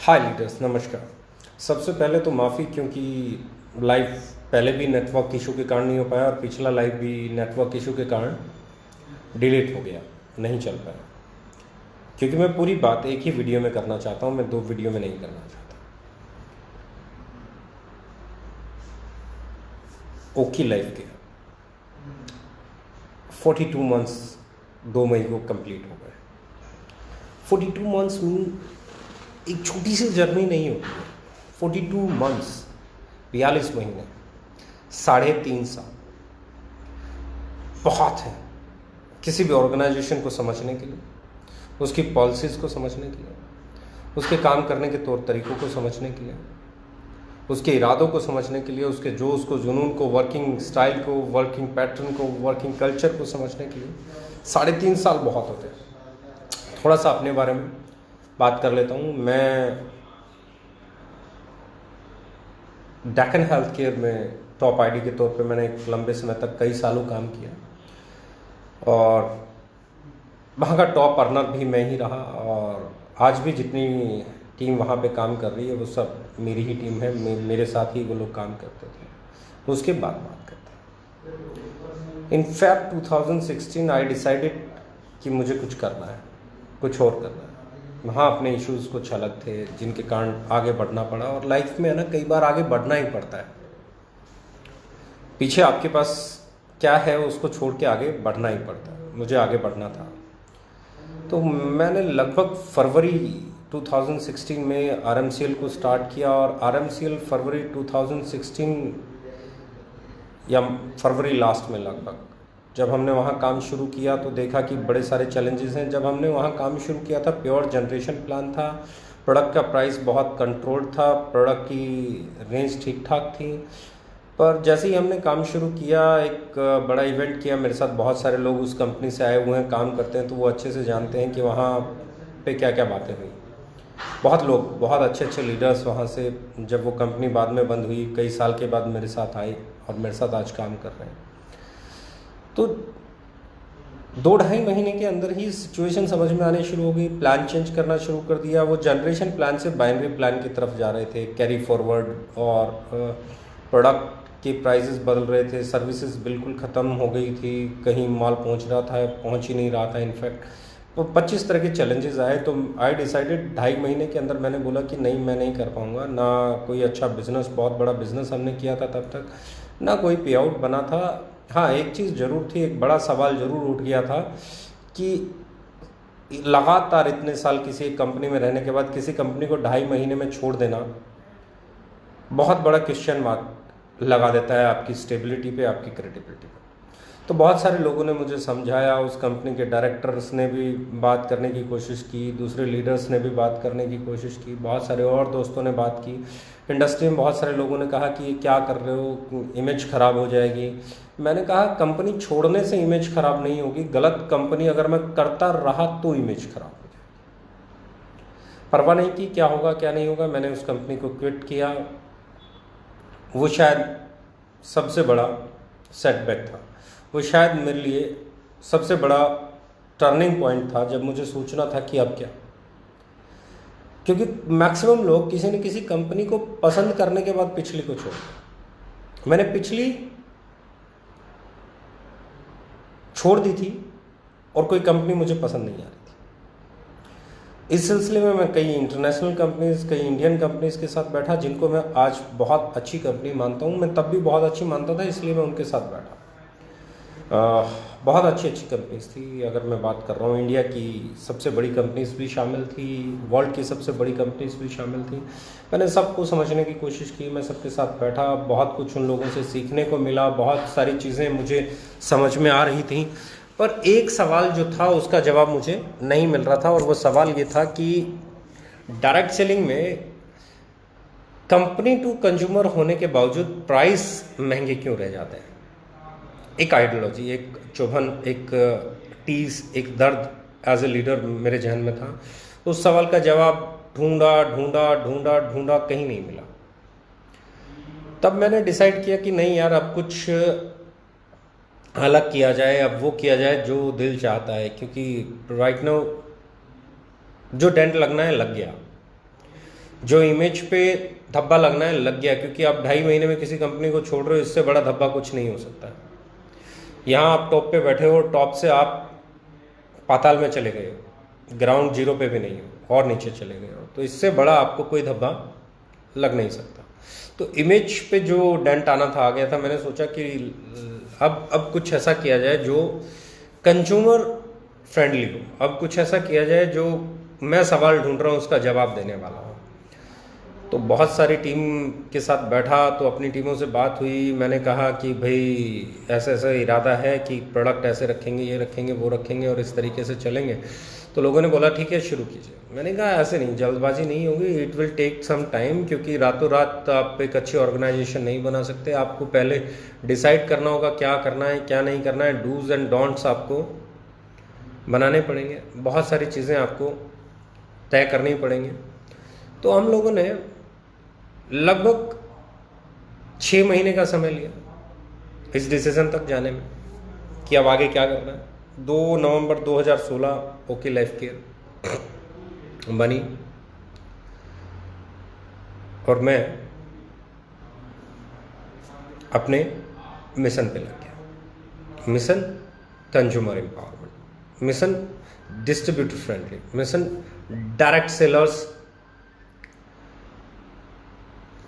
हाय leaders, नमस्कार। सबसे पहले तो माफ़ी, क्योंकि लाइव पहले भी नेटवर्क इशू के कारण नहीं हो पाया और पिछला लाइव भी नेटवर्क इशू के कारण डिलीट हो गया, नहीं चल पाया। क्योंकि मैं पूरी बात एक ही वीडियो में करना चाहता हूँ, मैं दो वीडियो में नहीं करना चाहता। ओकी लाइफ के 42 मंथ्स 2 मई को कंप्लीट हो गए। 42 मंथ्स मीन एक छोटी सी जर्नी नहीं होती है। 42 मंथ्स 42 महीने 3.5 साल बहुत है किसी भी ऑर्गेनाइजेशन को समझने के लिए, उसकी पॉलिसीज़ को समझने के लिए, उसके काम करने के तौर तरीक़ों को समझने के लिए, उसके इरादों को समझने के लिए, उसके जोश को, जुनून को, वर्किंग स्टाइल को, वर्किंग पैटर्न को, वर्किंग कल्चर को समझने के लिए 3.5 साल बहुत होते हैं। थोड़ा सा अपने बारे में बात कर लेता हूँ। मैं डेक्कन हेल्थ केयर में टॉप आईडी के तौर पे मैंने एक लंबे समय तक कई सालों काम किया और वहाँ का टॉप अर्नर भी मैं ही रहा। और आज भी जितनी टीम वहाँ पे काम कर रही है वो सब मेरी ही टीम है, मेरे साथ ही वो लोग काम करते थे। उसके बाद बात करते हैं। इन फैक्ट 2016 आई डिसाइडेड कि मुझे कुछ करना है, कुछ और करना है। वहाँ अपने इश्यूज़ कुछ अलग थे जिनके कारण आगे बढ़ना पड़ा। और लाइफ में है ना, कई बार आगे बढ़ना ही पड़ता है। पीछे आपके पास क्या है उसको छोड़ के आगे बढ़ना ही पड़ता है। मुझे आगे बढ़ना था, तो मैंने लगभग फरवरी 2016 में आरएमसीएल को स्टार्ट किया। और आरएमसीएल फरवरी 2016 या फरवरी लास्ट में लगभग जब हमने वहाँ काम शुरू किया तो देखा कि बड़े सारे चैलेंजेस हैं। जब हमने वहाँ काम शुरू किया था, प्योर जनरेशन प्लान था, प्रोडक्ट का प्राइस बहुत कंट्रोल्ड था, प्रोडक्ट की रेंज ठीक ठाक थी। पर जैसे ही हमने काम शुरू किया, एक बड़ा इवेंट किया, मेरे साथ बहुत सारे लोग उस कंपनी से आए हुए हैं, काम करते हैं, तो वो अच्छे से जानते हैं कि वहाँ पे क्या क्या बातें हुई। बहुत लोग, बहुत अच्छे अच्छे लीडर्स वहाँ से, जब वो कंपनी बाद में बंद हुई, कई साल के बाद मेरे साथ आए और मेरे साथ आज काम कर रहे हैं। तो 2-2.5 महीने के अंदर ही सिचुएशन समझ में आने शुरू हो गई। प्लान चेंज करना शुरू कर दिया। वो जनरेशन प्लान से बाइनरी प्लान की तरफ जा रहे थे, कैरी फॉरवर्ड, और प्रोडक्ट के प्राइसेस बदल रहे थे, सर्विसेज बिल्कुल ख़त्म हो गई थी, कहीं माल पहुंच रहा था, पहुंच ही नहीं रहा था। इनफैक्ट तो 25 तरह के चैलेंजेस आए। तो आई डिसाइडेड 2.5 महीने के अंदर मैंने बोला कि नहीं, मैं नहीं कर पाऊँगा। ना कोई अच्छा बिजनेस, बहुत बड़ा बिजनेस हमने किया था तब तक, ना कोई पे आउट बना था। हाँ, एक चीज़ ज़रूर थी, एक बड़ा सवाल ज़रूर उठ गया था कि लगातार इतने साल किसी एक कंपनी में रहने के बाद किसी कंपनी को 2.5 महीने में छोड़ देना बहुत बड़ा क्वेश्चन मार्क लगा देता है आपकी स्टेबिलिटी पे, आपकी क्रेडिबिलिटी पे। तो बहुत सारे लोगों ने मुझे समझाया, उस कंपनी के डायरेक्टर्स ने भी बात करने की कोशिश की, दूसरे लीडर्स ने भी बात करने की कोशिश की, बहुत सारे और दोस्तों ने बात की, इंडस्ट्री में बहुत सारे लोगों ने कहा कि ये क्या कर रहे हो, इमेज ख़राब हो जाएगी। मैंने कहा कंपनी छोड़ने से इमेज ख़राब नहीं होगी, गलत कंपनी अगर मैं करता रहा तो इमेज ख़राब हो जाएगी। परवाह नहीं की क्या होगा क्या नहीं होगा, मैंने उस कंपनी को क्विट किया। वो शायद सबसे बड़ा सेटबैक था, वो शायद मेरे लिए सबसे बड़ा टर्निंग पॉइंट था जब मुझे सोचना था कि अब क्या। क्योंकि मैक्सिमम लोग किसी न किसी कंपनी को पसंद करने के बाद पिछली को छोड़ते। मैंने पिछली छोड़ दी थी और कोई कंपनी मुझे पसंद नहीं आ रही थी। इस सिलसिले में मैं कई इंटरनेशनल कंपनीज, कई इंडियन कंपनीज के साथ बैठा, जिनको मैं आज बहुत अच्छी कंपनी मानता हूँ। मैं तब भी बहुत अच्छी मानता था, इसलिए मैं उनके साथ बैठा। बहुत अच्छी अच्छी कंपनीज थी। अगर मैं बात कर रहा हूँ, इंडिया की सबसे बड़ी कंपनीज भी शामिल थी, वर्ल्ड की सबसे बड़ी कंपनीज भी शामिल थी। मैंने सबको समझने की कोशिश की, मैं सबके साथ बैठा, बहुत कुछ उन लोगों से सीखने को मिला, बहुत सारी चीज़ें मुझे समझ में आ रही थी। पर एक सवाल जो था उसका जवाब मुझे नहीं मिल रहा था, और वो सवाल ये था कि डायरेक्ट सेलिंग में कंपनी टू कंज्यूमर होने के बावजूद प्राइस महंगे क्यों रह जाते हैं। एक आइडियोलॉजी, एक चुभन, एक टीस, एक दर्द एज ए लीडर मेरे जहन में था। उस सवाल का जवाब ढूंढा ढूंढा ढूंढा ढूंढा, कहीं नहीं मिला। तब मैंने डिसाइड किया कि नहीं यार, अब कुछ अलग किया जाए, अब वो किया जाए जो दिल चाहता है। क्योंकि राइट नाउ जो डेंट लगना है लग गया। जो इमेज पे धब्बा लगना है लग गया, क्योंकि आप 2.5 महीने में किसी कंपनी को छोड़ रहे हो, इससे बड़ा धब्बा कुछ नहीं हो सकता है। यहाँ आप टॉप पे बैठे हो, टॉप से आप पाताल में चले गए हो, ग्राउंड जीरो पे भी नहीं हो और नीचे चले गए हो, तो इससे बड़ा आपको कोई धब्बा लग नहीं सकता। तो इमेज पे जो डेंट आना था आ गया था। मैंने सोचा कि अब कुछ ऐसा किया जाए जो कंज्यूमर फ्रेंडली हो, अब कुछ ऐसा किया जाए जो मैं सवाल ढूंढ रहा हूँ उसका जवाब देने वाला हो। तो बहुत सारी टीम के साथ बैठा, तो अपनी टीमों से बात हुई। मैंने कहा कि भाई ऐसा ऐसा इरादा है कि प्रोडक्ट ऐसे रखेंगे, ये रखेंगे, वो रखेंगे और इस तरीके से चलेंगे। तो लोगों ने बोला ठीक है शुरू कीजिए। मैंने कहा ऐसे नहीं, जल्दबाजी नहीं होगी, it will take some time, क्योंकि रातों रात आप एक अच्छी ऑर्गेनाइजेशन नहीं बना सकते। आपको पहले डिसाइड करना होगा क्या करना है क्या नहीं करना है, डूज एंड डोंट्स आपको बनाने पड़ेंगे, बहुत सारी चीज़ें आपको तय करनी पड़ेंगी। तो हम लोगों ने लगभग 6 महीने का समय लिया इस डिसीजन तक जाने में कि अब आगे क्या करना है। 2 नवंबर 2016 ओके लाइफ केयर बनी और मैं अपने मिशन पे लग गया। Mission consumer empowerment, mission distributor friendly, mission direct sellers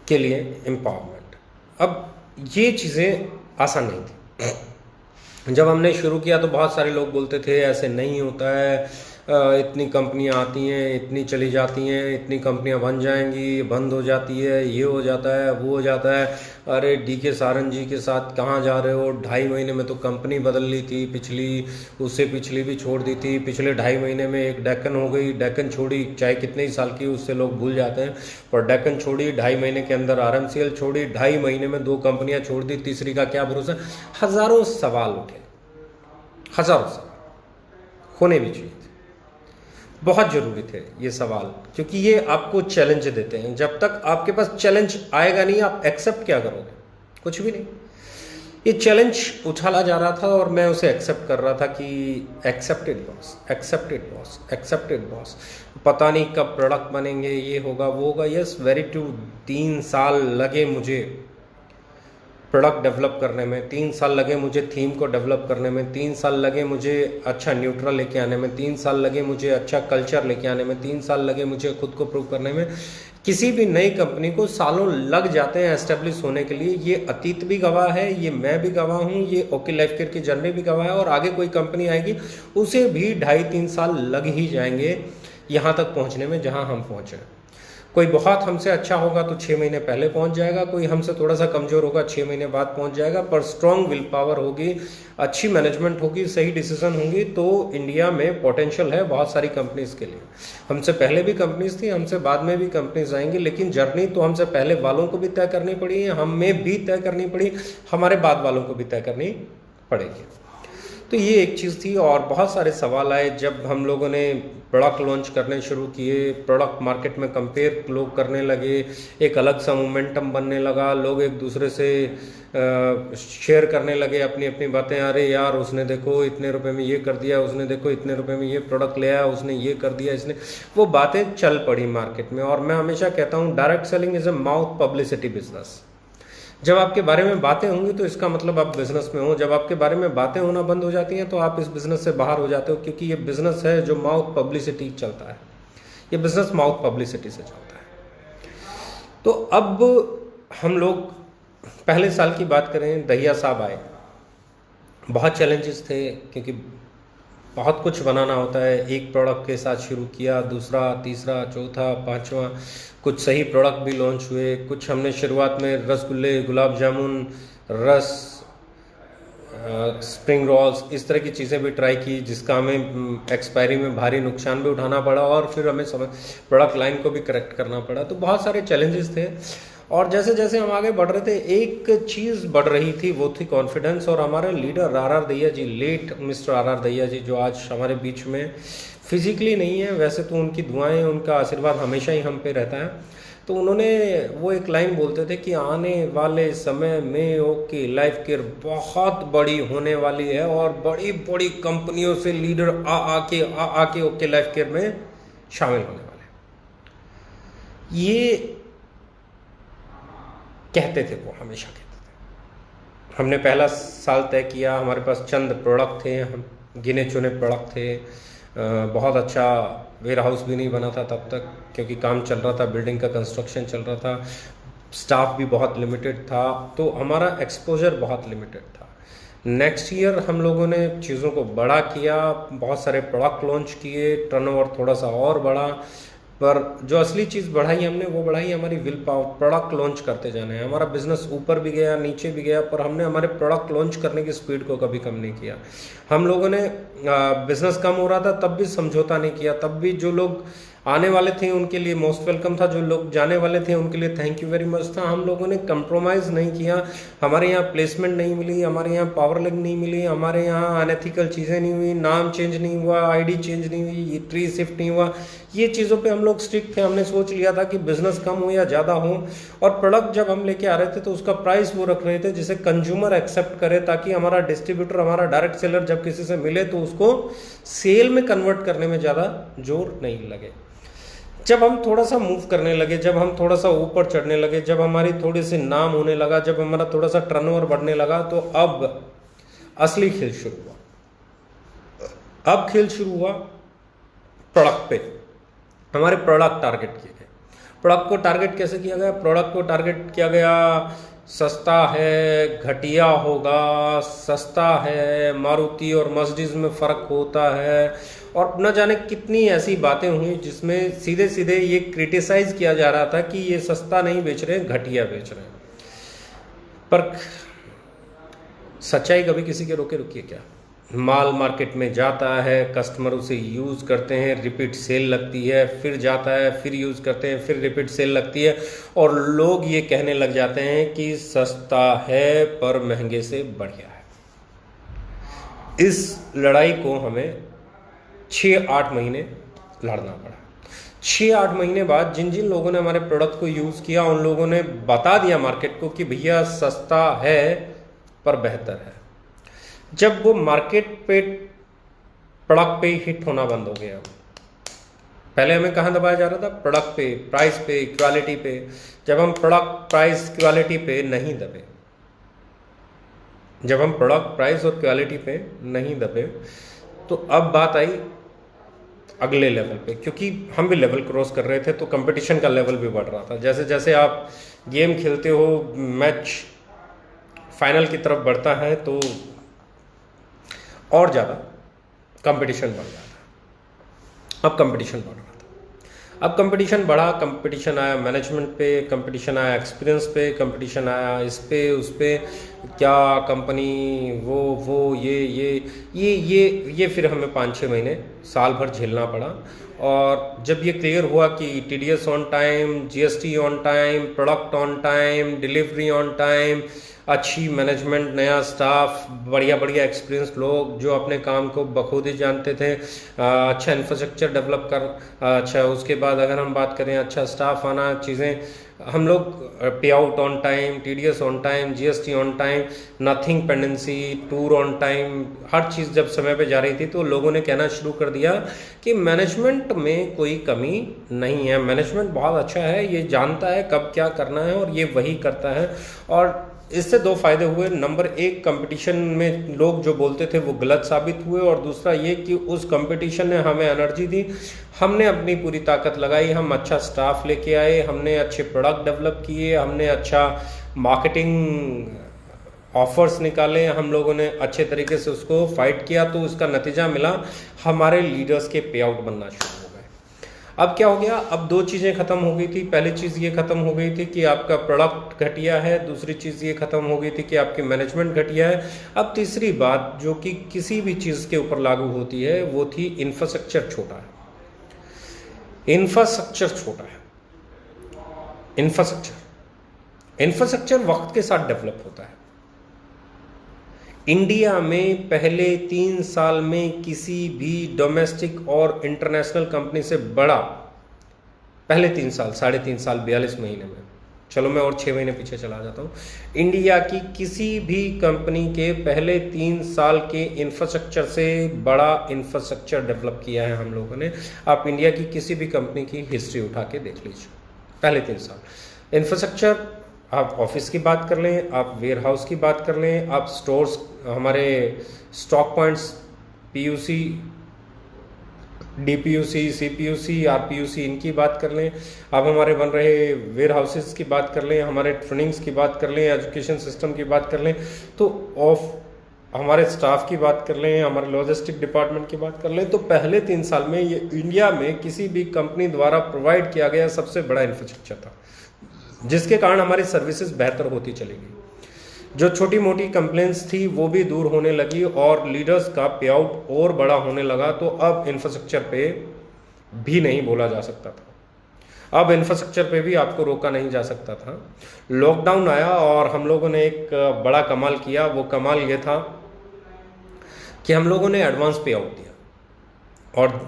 के लिए एम्पावरमेंट। अब ये चीज़ें आसान नहीं थी। जब हमने शुरू किया तो बहुत सारे लोग बोलते थे ऐसे नहीं होता है, इतनी कंपनियां आती हैं, इतनी चली जाती हैं, इतनी कंपनियां बन जाएंगी, बंद हो जाती है, ये हो जाता है, वो हो जाता है। अरे DK सारन जी के साथ कहाँ जा रहे हो, 2.5 महीने में तो कंपनी बदल ली थी, पिछली उससे पिछली भी छोड़ दी थी, पिछले 2.5 महीने में एक डेक्कन हो गई, डेक्कन छोड़ी, चाहे कितने ही साल की उससे लोग भूल जाते हैं, और डेक्कन छोड़ी, 2.5 महीने के अंदर RMCL छोड़ी, 2.5 महीने में 2 कंपनियां छोड़ दी, तीसरी का क्या भरोसा। हज़ारों सवाल उठे, हज़ारों सवाल होने भी चाहिए, बहुत ज़रूरी थे ये सवाल, क्योंकि ये आपको चैलेंज देते हैं। जब तक आपके पास चैलेंज आएगा नहीं, आप एक्सेप्ट क्या करोगे, कुछ भी नहीं। ये चैलेंज उछाला जा रहा था और मैं उसे एक्सेप्ट कर रहा था कि accepted boss, accepted boss, accepted boss, पता नहीं कब प्रोडक्ट बनेंगे, ये होगा वो होगा। Yes, very true. 3 साल लगे मुझे प्रोडक्ट डेवलप करने में, 3 साल लगे मुझे थीम को डेवलप करने में, 3 साल लगे मुझे अच्छा न्यूट्रल लेके आने में, 3 साल लगे मुझे अच्छा कल्चर लेके आने में, 3 साल लगे मुझे खुद को प्रूव करने में। किसी भी नई कंपनी को सालों लग जाते हैं एस्टेब्लिश होने के लिए। ये अतीत भी गवाह है, ये मैं भी गवाह हूँ, ये ओके लाइफ केयर की जर्नी भी गवाह है, और आगे कोई कंपनी आएगी उसे भी 2.5-3 साल लग ही जाएंगे यहाँ तक पहुँचने में जहाँ हम पहुँचे। कोई बहुत हमसे अच्छा होगा तो 6 महीने पहले पहुंच जाएगा, कोई हमसे थोड़ा सा कमज़ोर होगा 6 महीने बाद पहुंच जाएगा। पर स्ट्रॉन्ग विल पावर होगी, अच्छी मैनेजमेंट होगी, सही डिसीजन होंगी, तो इंडिया में पोटेंशियल है बहुत सारी कंपनीज के लिए। हमसे पहले भी कंपनीज थी, हमसे बाद में भी कंपनीज आएंगी, लेकिन जर्नी तो हमसे पहले वालों को भी तय करनी पड़ी, हमें भी तय करनी पड़ी, हमारे बाद वालों को भी तय करनी पड़ेगी। तो ये एक चीज़ थी। और बहुत सारे सवाल आए जब हम लोगों ने प्रोडक्ट लॉन्च करने शुरू किए, प्रोडक्ट मार्केट में कंपेयर लोग करने लगे, एक अलग सा मोमेंटम बनने लगा, लोग एक दूसरे से शेयर करने लगे अपनी अपनी बातें। अरे यार उसने देखो इतने रुपए में ये कर दिया, उसने देखो इतने रुपए में ये प्रोडक्ट ले आया, उसने ये कर दिया, इसने वो बातें चल पड़ी मार्केट में। और मैं हमेशा कहता हूँ direct selling is a mouth publicity business. जब आपके बारे में बातें होंगी तो इसका मतलब आप बिजनेस में हो, जब आपके बारे में बातें होना बंद हो जाती हैं तो आप इस बिजनेस से बाहर हो जाते हो, क्योंकि ये बिजनेस है जो माउथ पब्लिसिटी चलता है, ये बिजनेस माउथ पब्लिसिटी से चलता है। तो अब हम लोग पहले साल की बात करें, दहिया साहब आए, बहुत चैलेंजेस थे क्योंकि बहुत कुछ बनाना होता है। एक प्रोडक्ट के साथ शुरू किया, दूसरा, तीसरा, चौथा, पांचवा, कुछ सही प्रोडक्ट भी लॉन्च हुए, कुछ हमने शुरुआत में रसगुल्ले, गुलाब जामुन, रस, स्प्रिंग रोल्स, इस तरह की चीज़ें भी ट्राई की, जिसका हमें एक्सपायरी में भारी नुकसान भी उठाना पड़ा और फिर हमें प्रोडक्ट लाइन को भी करेक्ट करना पड़ा। तो बहुत सारे चैलेंजेस थे। और जैसे जैसे हम आगे बढ़ रहे थे एक चीज़ बढ़ रही थी, वो थी कॉन्फिडेंस। और हमारे लीडर RR दहिया जी, लेट मिस्टर RR दहिया जी, जो आज हमारे बीच में फिजिकली नहीं है, वैसे तो उनकी दुआएं, उनका आशीर्वाद हमेशा ही हम पे रहता है। तो उन्होंने वो एक लाइन बोलते थे कि आने वाले समय में ओके लाइफ केयर बहुत बड़ी होने वाली है और बड़ी बड़ी कंपनियों से लीडर आके ओके लाइफ केयर में शामिल होने वाले हैं। ये कहते थे, वो हमेशा कहते थे। हमने पहला साल तय किया, हमारे पास चंद प्रोडक्ट थे, हम गिने चुने प्रोडक्ट थे, बहुत अच्छा वेयर हाउस भी नहीं बना था तब तक, क्योंकि काम चल रहा था, बिल्डिंग का कंस्ट्रक्शन चल रहा था, स्टाफ भी बहुत लिमिटेड था, तो हमारा एक्सपोजर बहुत लिमिटेड था। नेक्स्ट ईयर हम लोगों ने चीज़ों को बड़ा किया, बहुत सारे प्रोडक्ट लॉन्च किए, टर्नओवर थोड़ा सा और बढ़ा, पर जो असली चीज़ बढ़ाई हमने, वो बढ़ाई हमारी विल पावर। प्रोडक्ट लॉन्च करते जाना है। हमारा बिजनेस ऊपर भी गया, नीचे भी गया, पर हमने हमारे प्रोडक्ट लॉन्च करने की स्पीड को कभी कम नहीं किया। हम लोगों ने बिजनेस कम हो रहा था तब भी समझौता नहीं किया, तब भी जो लोग आने वाले थे उनके लिए मोस्ट वेलकम था, जो लोग जाने वाले थे उनके लिए थैंक यू वेरी मच था। हम लोगों ने कंप्रोमाइज़ नहीं किया। हमारे यहाँ प्लेसमेंट नहीं मिली, हमारे यहाँ पावर लिंक नहीं मिली, हमारे यहाँ अनएथिकल चीज़ें नहीं हुई, नाम चेंज नहीं हुआ, आईडी चेंज नहीं हुई, ट्री शिफ्ट नहीं हुआ। ये चीज़ों पे हम लोग स्ट्रिक्ट थे। हमने सोच लिया था कि बिजनेस कम हो या ज़्यादा हो, और प्रोडक्ट जब हम लेके आ रहे थे तो उसका प्राइस वो रख रहे थे जिसे कंज्यूमर एक्सेप्ट करे, ताकि हमारा डिस्ट्रीब्यूटर, हमारा डायरेक्ट सेलर जब किसी से मिले तो उसको सेल में कन्वर्ट करने में ज़्यादा जोर नहीं लगे। जब हम थोड़ा सा मूव करने लगे, जब हम थोड़ा सा ऊपर चढ़ने लगे, जब हमारी थोड़ी सी नाम होने लगा, जब हमारा थोड़ा सा टर्नओवर बढ़ने लगा, तो अब असली खेल शुरू हुआ। अब खेल शुरू हुआ प्रोडक्ट पे। हमारे प्रोडक्ट टारगेट किए गए। प्रोडक्ट को टारगेट कैसे किया गया? प्रोडक्ट को टारगेट किया गया, सस्ता है, घटिया होगा, सस्ता है, मारुति और मर्सिडीज में फ़र्क होता है, और न जाने कितनी ऐसी बातें हुई जिसमें सीधे सीधे ये क्रिटिसाइज किया जा रहा था कि ये सस्ता नहीं बेच रहे, घटिया बेच रहे हैं। पर सच्चाई कभी किसी के रोके रुकी है क्या? माल मार्केट में जाता है, कस्टमर उसे यूज़ करते हैं, रिपीट सेल लगती है, फिर जाता है, फिर यूज़ करते हैं, फिर रिपीट सेल लगती है, और लोग ये कहने लग जाते हैं कि सस्ता है पर महंगे से बढ़िया है। इस लड़ाई को हमें 6-8 महीने लड़ना पड़ा। 6-8 महीने बाद जिन जिन लोगों ने हमारे प्रोडक्ट को यूज़ किया, उन लोगों ने बता दिया मार्केट को कि भैया सस्ता है पर बेहतर है। जब वो मार्केट पे प्रोडक्ट पे हिट होना बंद हो गया, पहले हमें कहाँ दबाया जा रहा था? प्रोडक्ट पे, प्राइस पे, क्वालिटी पे। जब हम प्रोडक्ट, प्राइस, क्वालिटी पे नहीं दबे, जब हम प्रोडक्ट, प्राइस और क्वालिटी पे नहीं दबे, तो अब बात आई अगले लेवल पे, क्योंकि हम भी लेवल क्रॉस कर रहे थे, तो कंपटीशन का लेवल भी बढ़ रहा था। जैसे जैसे आप गेम खेलते हो, मैच फाइनल की तरफ बढ़ता है, तो और ज़्यादा कंपटीशन बढ़ जाता है। अब कंपटीशन बढ़ रहा था। अब कंपटीशन बढ़ा, कंपटीशन आया मैनेजमेंट पे, कंपटीशन आया एक्सपीरियंस पे, कंपटीशन आया इस पे उस पे, क्या कंपनी, वो ये फिर हमें 5-6 महीने, साल भर झेलना पड़ा। और जब ये क्लियर हुआ कि TDS on time, GST on time, product on time, delivery on time, अच्छी मैनेजमेंट, नया स्टाफ, बढ़िया बढ़िया एक्सपीरियंस लोग जो अपने काम को बखूबी जानते थे, अच्छा इंफ्रास्ट्रक्चर डेवलप कर, अच्छा उसके बाद अगर हम बात करें अच्छा स्टाफ आना, चीज़ें, हम लोग pay out on time, TDS on time, GST on time, nothing pendency, tour on time, हर चीज़ जब समय पे जा रही थी, तो लोगों ने कहना शुरू कर दिया कि मैनेजमेंट में कोई कमी नहीं है, मैनेजमेंट बहुत अच्छा है, ये जानता है कब क्या करना है और ये वही करता है। और इससे 2 फायदे हुए। नंबर 1, कंपटीशन में लोग जो बोलते थे वो गलत साबित हुए, और दूसरा ये कि उस कंपटीशन ने हमें एनर्जी दी, हमने अपनी पूरी ताकत लगाई, हम अच्छा स्टाफ लेके आए, हमने अच्छे प्रोडक्ट डेवलप किए, हमने अच्छा मार्केटिंग ऑफर्स निकाले, हम लोगों ने अच्छे तरीके से उसको फाइट किया, तो उसका नतीजा मिला, हमारे लीडर्स के पे आउट बनना शुरू हो गए। अब क्या हो गया? अब 2 चीज़ें ख़त्म हो गई थी। पहली चीज़ ये ख़त्म हो गई थी कि आपका प्रोडक्ट घटिया है, दूसरी चीज़ ये ख़त्म हो गई थी कि आपकी मैनेजमेंट घटिया है। अब तीसरी बात जो कि किसी भी चीज़ के ऊपर लागू होती है, वो थी इंफ्रास्ट्रक्चर छोटा है। इंफ्रास्ट्रक्चर छोटा है। इंफ्रास्ट्रक्चर वक्त के साथ डेवलप होता है। इंडिया में पहले 3 साल में किसी भी डोमेस्टिक और इंटरनेशनल कंपनी से बड़ा, पहले 3 साल, 3.5 साल, 42 महीने में, चलो मैं और 6 महीने पीछे चला जाता हूँ, इंडिया की किसी भी कंपनी के पहले 3 साल के इंफ्रास्ट्रक्चर से बड़ा इंफ्रास्ट्रक्चर डेवलप किया है हम लोगों ने। आप इंडिया की किसी भी कंपनी की हिस्ट्री उठा के देख लीजिए। पहले 3 साल। इंफ्रास्ट्रक्चर, आप ऑफिस की बात कर लें, आप वेयर हाउस की बात कर लें, आप स्टोर्स, हमारे स्टॉक पॉइंट्स, पीयूसी, डीपीयूसी, सीपीयूसी, आरपीयूसी, इनकी बात कर लें, आप हमारे बन रहे वेयर हाउसेस की बात कर लें, हमारे ट्रेनिंग्स की बात कर लें, एजुकेशन सिस्टम की बात कर लें, तो हमारे स्टाफ की बात कर लें, हमारे लॉजिस्टिक डिपार्टमेंट की बात कर लें, तो पहले 3 साल में ये इंडिया में किसी भी कंपनी द्वारा प्रोवाइड किया गया सबसे बड़ा इंफ्रास्ट्रक्चर था, जिसके कारण हमारी सर्विसेज बेहतर होती चली गई। जो छोटी मोटी कंप्लेंट्स थी वो भी दूर होने लगी और लीडर्स का पे आउट और बड़ा होने लगा। तो अब इंफ्रास्ट्रक्चर पे भी नहीं बोला जा सकता था, अब इंफ्रास्ट्रक्चर पे भी आपको रोका नहीं जा सकता था। लॉकडाउन आया और हम लोगों ने एक बड़ा कमाल किया। वो कमाल ये था कि हम लोगों ने एडवांस पे आउट दिया और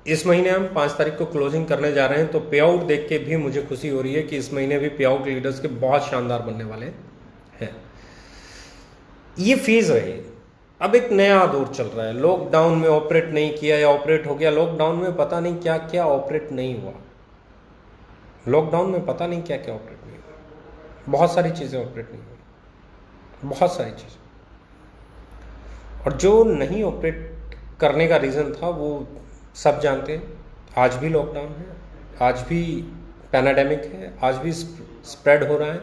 इस महीने हम 5 तारीख को क्लोजिंग करने जा रहे हैं। तो पे आउट देख के भी मुझे खुशी हो रही है कि इस महीने भी पे आउट लीडर्स के बहुत शानदार बनने वाले हैं। ये फेज रही, अब एक नया दौर चल रहा है। लॉकडाउन में ऑपरेट नहीं किया या ऑपरेट हो गया, लॉकडाउन में पता नहीं क्या क्या ऑपरेट नहीं हुआ, लॉकडाउन में पता नहीं क्या क्या ऑपरेट नहीं हुआ, बहुत सारी चीज़ें ऑपरेट नहीं हुई, बहुत सारी चीज़ें। और जो नहीं ऑपरेट करने का रीज़न था वो सब जानते हैं। आज भी लॉकडाउन है, आज भी पैनाडेमिक है, आज भी स्प्रेड हो रहा है,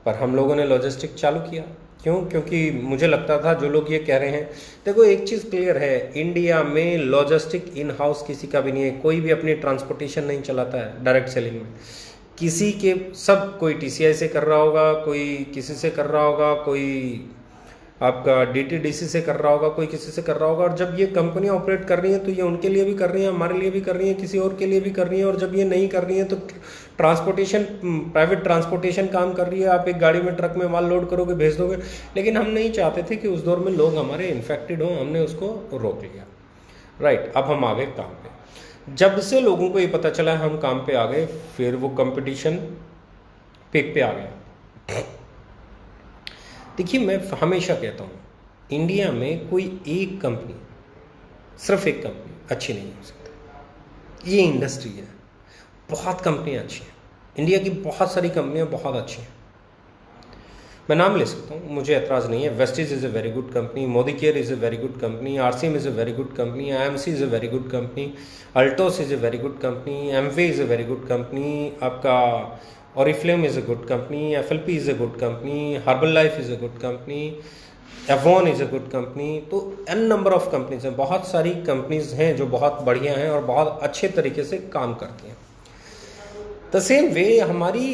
पर हम लोगों ने लॉजिस्टिक चालू किया। क्यों? क्योंकि मुझे लगता था जो लोग ये कह रहे हैं, देखो एक चीज़ क्लियर है, इंडिया में लॉजिस्टिक इन हाउस किसी का भी नहीं है। कोई भी अपनी ट्रांसपोर्टेशन नहीं चलाता है डायरेक्ट सेलिंग में, किसी के सब, कोई टीसीआई से कर रहा होगा, कोई किसी से कर रहा होगा, कोई आपका डीटीडीसी से कर रहा होगा, कोई किसी से कर रहा होगा। और जब ये कंपनियां ऑपरेट कर रही हैं तो ये उनके लिए भी कर रही हैं, हमारे लिए भी कर रही हैं, किसी और के लिए भी कर रही हैं। और जब ये नहीं कर रही हैं तो ट्रांसपोर्टेशन, प्राइवेट ट्रांसपोर्टेशन काम कर रही है। आप एक गाड़ी में, ट्रक में माल लोड करोगे, भेज दोगे। लेकिन हम नहीं चाहते थे कि उस दौर में लोग हमारे इन्फेक्टेड हों, हमने उसको रोक लिया। राइट, अब हम आ गए काम पे। जब से लोगों को ये पता चला हम काम पे आ गए, फिर वो कंपटीशन पीक पे आ गया। देखिए, मैं हमेशा कहता हूँ इंडिया में कोई एक कंपनी, सिर्फ एक कंपनी अच्छी नहीं हो सकती। ये इंडस्ट्री है, बहुत कंपनियाँ अच्छी हैं, इंडिया की बहुत सारी कंपनियाँ बहुत अच्छी हैं। मैं नाम ले सकता हूँ, मुझे एतराज़ नहीं है। Vestige is a very good company, Modi care is a very good company, RCM is a very good company, IMC is a very good company, Altos is a very good company, Amway is a very good company, आपका Oriflame is a good company, FLP is a good company, Herbalife is a good company, Avon is a good company। तो n number of companies हैं, बहुत सारी companies हैं जो बहुत बढ़िया हैं और बहुत अच्छे तरीके से काम करती हैं। द सेम वे हमारी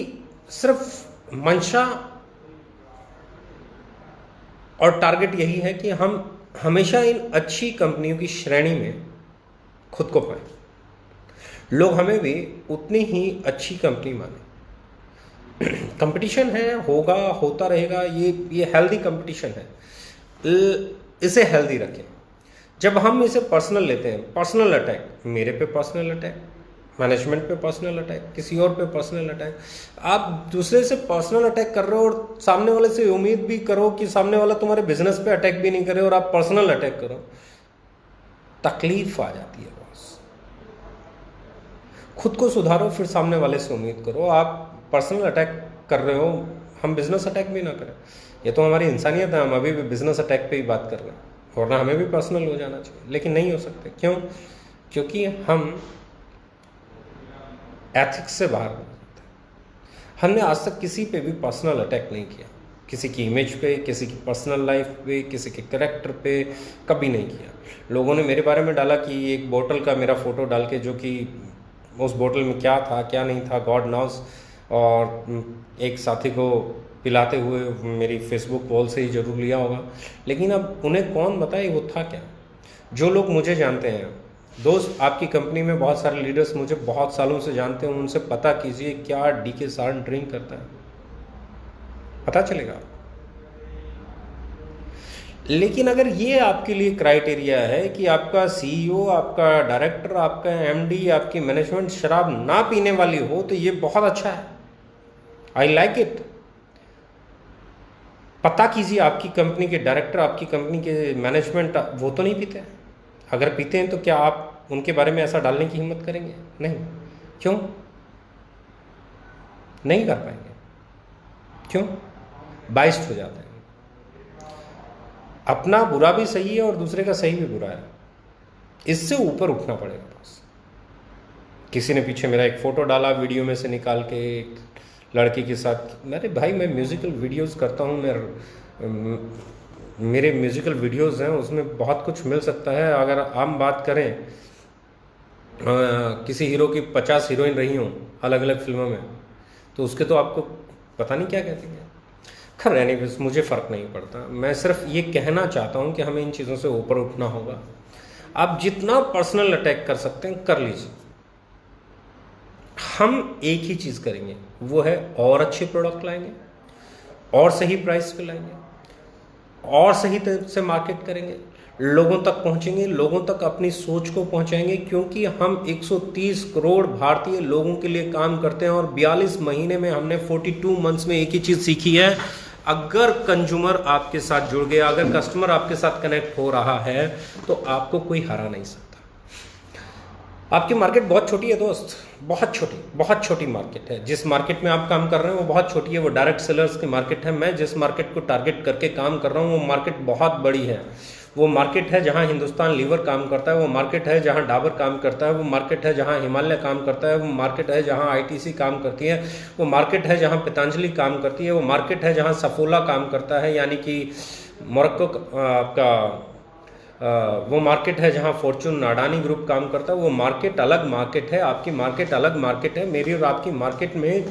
सिर्फ मंशा और टारगेट यही है कि हम हमेशा इन अच्छी कंपनियों की श्रेणी में खुद को पाएं, लोग हमें भी उतनी ही अच्छी कंपनी माने। कंपटीशन है, होगा, होता रहेगा, ये हेल्दी कंपटीशन है, इसे हेल्दी रखें। जब हम इसे पर्सनल लेते हैं, पर्सनल अटैक, मेरे पे पर्सनल अटैक, मैनेजमेंट पे पर्सनल अटैक, किसी और पे पर्सनल अटैक, आप दूसरे से पर्सनल अटैक कर रहे हो और सामने वाले से उम्मीद भी करो कि सामने वाला तुम्हारे बिजनेस पे अटैक भी नहीं करे और आप पर्सनल अटैक करो, तकलीफ आ जाती है बॉस। खुद को सुधारो, फिर सामने वाले से उम्मीद करो। आप पर्सनल अटैक कर रहे हो, हम बिजनेस अटैक भी ना करें, ये तो हमारी इंसानियत है। हम अभी भी बिजनेस अटैक पे ही बात कर रहे हैं, वरना हमें भी पर्सनल हो जाना चाहिए, लेकिन नहीं हो सकते। क्यों? क्योंकि हम एथिक्स से बाहर हो जाते हैं। हमने आज तक किसी पे भी पर्सनल अटैक नहीं किया, किसी की इमेज पे, किसी की पर्सनल लाइफ पे, किसी के कैरेक्टर पे कभी नहीं किया। लोगों ने मेरे बारे में डाला कि एक बोतल का मेरा फ़ोटो डाल के, जो कि उस बोतल में क्या था क्या नहीं था गॉड नॉज, और एक साथी को पिलाते हुए मेरी फेसबुक वॉल से ही जरूर लिया होगा। लेकिन अब उन्हें कौन बताए वो था क्या। जो लोग मुझे जानते हैं, दोस्त, आपकी कंपनी में बहुत सारे लीडर्स मुझे बहुत सालों से जानते हैं, उनसे पता कीजिए क्या डीके सारण ड्रिंक करता है, पता चलेगा। लेकिन अगर ये आपके लिए क्राइटेरिया है कि आपका सीईओ, आपका डायरेक्टर, आपका एमडी, आपकी मैनेजमेंट शराब ना पीने वाली हो, तो ये बहुत अच्छा है, आई लाइक इट। पता कीजिए आपकी कंपनी के डायरेक्टर, आपकी कंपनी के मैनेजमेंट वो तो नहीं पीते। अगर पीते हैं तो क्या आप उनके बारे में ऐसा डालने की हिम्मत करेंगे? नहीं। क्यों? नहीं कर पाएंगे। क्यों? बाइस्ड हो जाते हैं। अपना बुरा भी सही है और दूसरे का सही भी बुरा है, इससे ऊपर उठना पड़ेगा बस। किसी ने पीछे मेरा एक फ़ोटो डाला वीडियो में से निकाल के, एक लड़की के साथ। मेरे भाई, मैं म्यूज़िकल वीडियोस करता हूँ, मेरे म्यूज़िकल वीडियोस हैं, उसमें बहुत कुछ मिल सकता है। अगर हम बात करें किसी हीरो की 50 हीरोइन रही हों अलग अलग फिल्मों में, तो उसके तो आपको पता नहीं क्या कहते हैं। खैर एनीवेज, मुझे फ़र्क नहीं पड़ता। मैं सिर्फ ये कहना चाहता हूँ कि हमें इन चीज़ों से ऊपर उठना होगा। आप जितना पर्सनल अटैक कर सकते हैं कर लीजिए। हम एक ही चीज़ करेंगे, वो है और अच्छे प्रोडक्ट लाएंगे, और सही प्राइस पे लाएंगे, और सही तरह से मार्केट करेंगे, लोगों तक पहुंचेंगे, लोगों तक अपनी सोच को पहुंचाएंगे। क्योंकि हम 130 करोड़ भारतीय लोगों के लिए काम करते हैं और 42 महीने में हमने 42 मंथ्स में एक ही चीज़ सीखी है। अगर कंज्यूमर आपके साथ जुड़ गया, अगर कस्टमर आपके साथ कनेक्ट हो रहा है, तो आपको कोई हरा नहीं सकता। आपकी मार्केट बहुत छोटी है दोस्त, बहुत छोटी मार्केट है। जिस मार्केट में आप काम कर रहे हैं वो बहुत छोटी है, वो डायरेक्ट सेलर्स की मार्केट है। मैं जिस मार्केट को टारगेट करके काम कर रहा हूँ वो मार्केट बहुत बड़ी है। वो मार्केट है जहाँ हिंदुस्तान लीवर काम करता है, वो मार्केट है जहाँ डाबर काम करता है, वो मार्केट है जहाँ हिमालय काम करता है, वो मार्केट है जहाँ आईटीसी काम करती है, वो मार्केट है जहाँ पतंजलि काम करती है, वो मार्केट है जहाँ सफोला काम करता है, यानी कि मोरक्को आपका वो मार्केट है जहां फॉर्चून अडानी ग्रुप काम करता है। वो मार्केट अलग मार्केट है, आपकी मार्केट अलग मार्केट है। मेरी और आपकी मार्केट में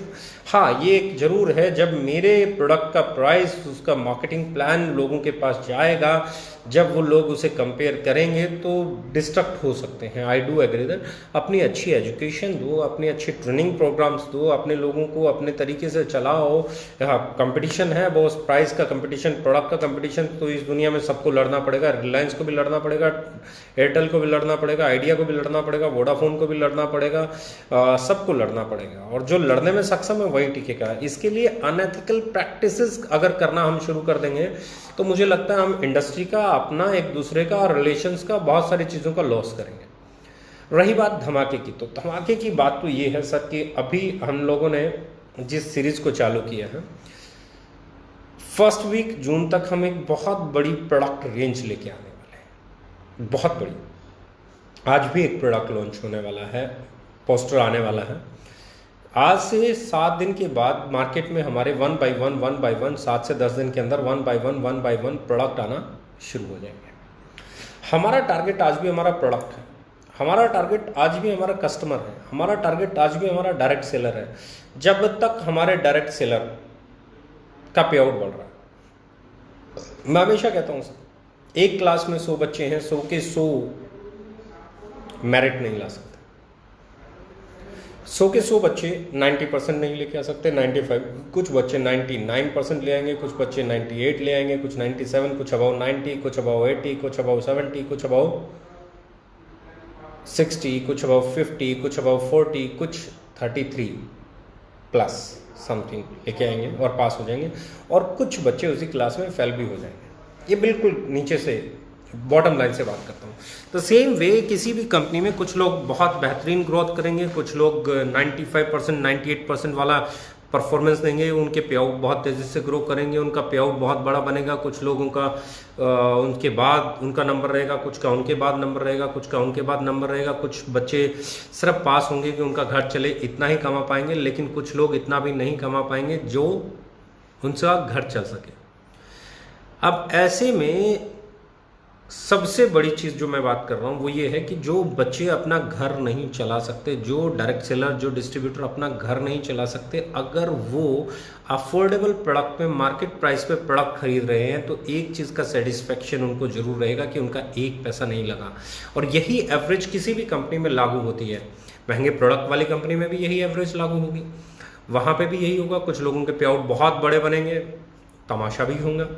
हाँ ये एक ज़रूर है, जब मेरे प्रोडक्ट का प्राइस, उसका मार्केटिंग प्लान लोगों के पास जाएगा, जब वो लोग उसे कंपेयर करेंगे तो डिस्ट्रक्ट हो सकते हैं। I do agree that. अपनी अच्छी एजुकेशन दो, अपने अच्छे ट्रेनिंग प्रोग्राम्स दो, अपने लोगों को अपने तरीके से चलाओ। हाँ कंपटीशन है बॉस, प्राइस का कंपटीशन, प्रोडक्ट का कंपटीशन तो इस दुनिया में सबको लड़ना पड़ेगा। रिलायंस को भी लड़ना पड़ेगा, एयरटेल को भी लड़ना पड़ेगा, आइडिया को भी लड़ना पड़ेगा, वोडाफोन को भी लड़ना पड़ेगा, सबको लड़ना पड़ेगा। और जो लड़ने में सक्षम है वही टिकेगा। इसके लिए अनएथिकल प्रैक्टिसेस अगर करना हम शुरू कर देंगे तो मुझे लगता है हम इंडस्ट्री का, अपना, एक दूसरे का, रिलेशंस का, बहुत सारी चीज़ों का लॉस करेंगे। रही बात धमाके की, तो धमाके की बात तो ये है सर कि अभी हम लोगों ने जिस सीरीज़ को चालू किया है, फर्स्ट वीक जून तक हम एक बहुत बड़ी प्रोडक्ट रेंज लेके आने वाले हैं, बहुत बड़ी। आज भी एक प्रोडक्ट लॉन्च होने वाला है, पोस्टर आने वाला है। आज से 7 दिन के बाद मार्केट में हमारे 1 बाय 1 7 से 10 दिन के अंदर 1 बाय 1 प्रोडक्ट आना शुरू हो जाएंगे। हमारा टारगेट आज भी हमारा प्रोडक्ट है, हमारा टारगेट आज भी हमारा कस्टमर है, हमारा टारगेट आज भी हमारा डायरेक्ट सेलर है। जब तक हमारे डायरेक्ट सेलर का पे आउट बढ़ रहा है, मैं हमेशा कहता हूँ सर, एक क्लास में 100 बच्चे हैं, 100 के 100 मेरिट नहीं ला सकते। 100 के 100 बच्चे 90% नहीं लेके आ सकते, 95, कुछ बच्चे 99% ले आएंगे, कुछ बच्चे 98 ले आएंगे, कुछ 97, कुछ अबाउ 90, कुछ अबाउ 80, कुछ अबाउ 70, कुछ अबाउ 60, कुछ अबाउ 50, कुछ अबाउ 40, कुछ 33 प्लस समथिंग लेके आएंगे और पास हो जाएंगे। और कुछ बच्चे उसी क्लास में फेल भी हो जाएंगे। ये बिल्कुल नीचे से बॉटम लाइन से बात करता हूँ। तो सेम वे किसी भी कंपनी में कुछ लोग बहुत बेहतरीन ग्रोथ करेंगे, कुछ लोग 95%, 98% वाला परफॉर्मेंस देंगे, उनके पे आउट बहुत तेज़ी से ग्रो करेंगे, उनका पे आउट बहुत बड़ा बनेगा। कुछ लोगों का उनके बाद उनका नंबर रहेगा, कुछ का उनके बाद नंबर रहेगा, कुछ का उनके बाद नंबर रहेगा। कुछ बच्चे सिर्फ पास होंगे कि उनका घर चले, इतना ही कमा पाएंगे, लेकिन कुछ लोग इतना भी नहीं कमा पाएंगे जो उनका घर चल सके। अब ऐसे में सबसे बड़ी चीज़ जो मैं बात कर रहा हूँ वो ये है कि जो बच्चे अपना घर नहीं चला सकते, जो डायरेक्ट सेलर, जो डिस्ट्रीब्यूटर अपना घर नहीं चला सकते, अगर वो अफोर्डेबल प्रोडक्ट पे, मार्केट प्राइस पे प्रोडक्ट खरीद रहे हैं, तो एक चीज़ का सेटिस्फेक्शन उनको जरूर रहेगा कि उनका एक पैसा नहीं लगा। और यही एवरेज किसी भी कंपनी में लागू होती है। महंगे प्रोडक्ट वाली कंपनी में भी यही एवरेज लागू होगी, वहाँ पर भी यही होगा। कुछ लोगों के पे आउट बहुत बड़े बनेंगे, तमाशा भी होगा।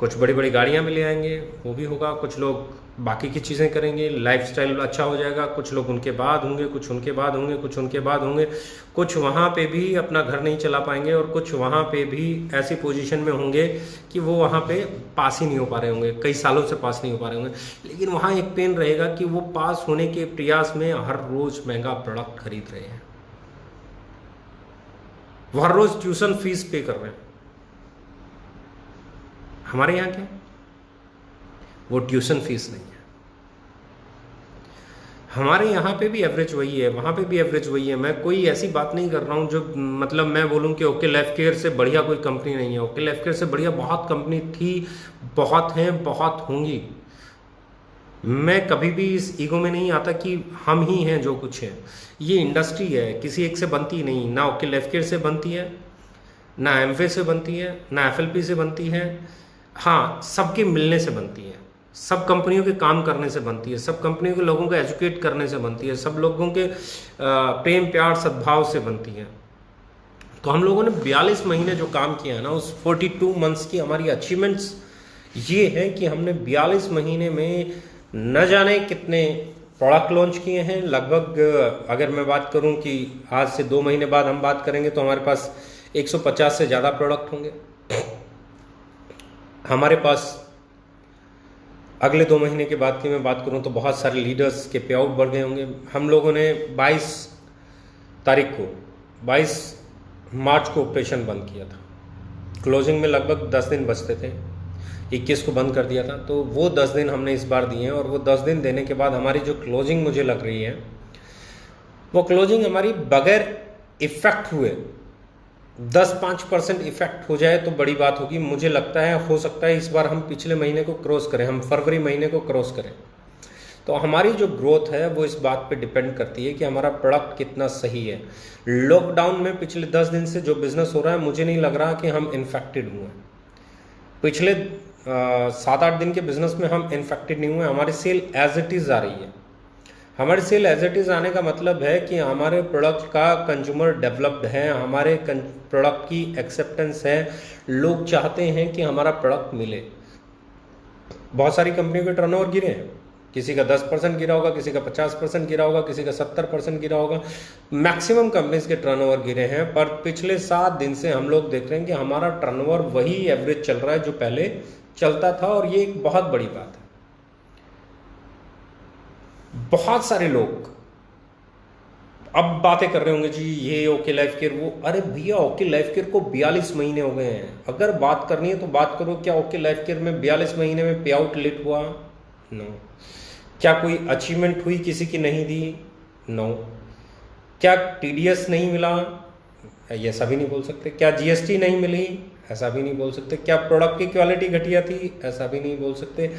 कुछ बड़ी बड़ी गाड़ियाँ भी ले आएंगे, वो भी होगा। कुछ लोग बाकी की चीज़ें करेंगे, लाइफस्टाइल अच्छा हो जाएगा। कुछ लोग उनके बाद होंगे, कुछ उनके बाद होंगे, कुछ उनके बाद होंगे। कुछ वहाँ पे भी अपना घर नहीं चला पाएंगे और कुछ वहाँ पे भी ऐसी पोजीशन में होंगे कि वो वहाँ पे पास ही नहीं हो पा रहे होंगे, कई सालों से पास नहीं हो पा रहे होंगे। लेकिन वहाँ एक पेन रहेगा कि वो पास होने के प्रयास में हर रोज़ महंगा प्रोडक्ट खरीद रहे हैं। वो हर रोज ट्यूशन फीस पे कर रहे हैं। हमारे यहाँ क्या, वो ट्यूशन फीस नहीं है। हमारे यहाँ पे भी एवरेज वही है, वहाँ पे भी एवरेज वही है। मैं कोई ऐसी बात नहीं कर रहा हूँ जो मतलब मैं बोलूँ कि ओके लाइफ केयर से बढ़िया कोई कंपनी नहीं है। ओके लाइफ केयर से बढ़िया बहुत कंपनी थी, बहुत हैं, बहुत होंगी। मैं कभी भी इस ईगो में नहीं आता कि हम ही हैं जो कुछ है। ये इंडस्ट्री है, किसी एक से बनती नहीं, ना ओके लाइफ केयर से बनती है, ना एमवे से बनती है, ना एफएलपी से बनती है। हाँ, सबके मिलने से बनती है, सब कंपनियों के काम करने से बनती है, सब कंपनियों के लोगों को एजुकेट करने से बनती है, सब लोगों के प्रेम प्यार सद्भाव से बनती है। तो हम लोगों ने 42 महीने जो काम किया है ना, उस 42 मंथ्स की हमारी अचीवमेंट्स ये है कि हमने 42 महीने में न जाने कितने प्रोडक्ट लॉन्च किए हैं। लगभग अगर मैं बात करूं कि आज से 2 महीने बाद हम बात करेंगे तो हमारे पास 150 से ज़्यादा प्रोडक्ट होंगे। हमारे पास अगले 2 महीने के बाद की मैं बात करूं तो बहुत सारे लीडर्स के पे आउट बढ़ गए होंगे। हम लोगों ने 22 तारीख को 22 मार्च को ऑपरेशन बंद किया था। क्लोजिंग में लगभग 10 दिन बचते थे, 21 को बंद कर दिया था। तो वो 10 दिन हमने इस बार दिए हैं, और वो 10 दिन देने के बाद हमारी जो क्लोजिंग मुझे लग रही है, वो क्लोजिंग हमारी बगैर इफेक्ट हुए 10-5% इफेक्ट हो जाए तो बड़ी बात होगी। मुझे लगता है हो सकता है इस बार हम पिछले महीने को क्रॉस करें, हम फरवरी महीने को क्रॉस करें। तो हमारी जो ग्रोथ है वो इस बात पे डिपेंड करती है कि हमारा प्रोडक्ट कितना सही है। लॉकडाउन में पिछले 10 दिन से जो बिजनेस हो रहा है, मुझे नहीं लग रहा कि हम इन्फेक्टेड हुए। पिछले 7-8 दिन के बिजनेस में हम इन्फेक्टेड नहीं हुए। हमारी सेल एज इट इज़ आ रही है। हमारी सेल एज इट इज़ आने का मतलब है कि हमारे प्रोडक्ट का कंज्यूमर डेवलप्ड है, हमारे प्रोडक्ट की एक्सेप्टेंस है, लोग चाहते हैं कि हमारा प्रोडक्ट मिले। बहुत सारी कंपनियों के टर्नओवर गिरे हैं, किसी का 10% गिरा होगा, किसी का 50% गिरा होगा, किसी का 70% गिरा होगा। मैक्सिमम कंपनीज के टर्नओवर गिरे हैं, पर पिछले 7 दिन से हम लोग देख रहे हैं कि हमारा टर्नओवर वही एवरेज चल रहा है जो पहले चलता था, और ये एक बहुत बड़ी बात है। बहुत सारे लोग अब बातें कर रहे होंगे जी ये ओके लाइफ केयर वो, अरे भैया ओके लाइफ केयर को 42 महीने हो गए हैं। अगर बात करनी है तो बात करो, क्या ओके लाइफ केयर में 42 महीने में पे आउट लेट हुआ? नो। क्या कोई अचीवमेंट हुई किसी की नहीं दी? नो। क्या टीडीएस नहीं मिला? ऐसा भी नहीं बोल सकते। क्या जीएसटी नहीं मिली? ऐसा भी नहीं बोल सकते। क्या प्रोडक्ट की क्वालिटी घटिया थी? ऐसा भी नहीं बोल सकते।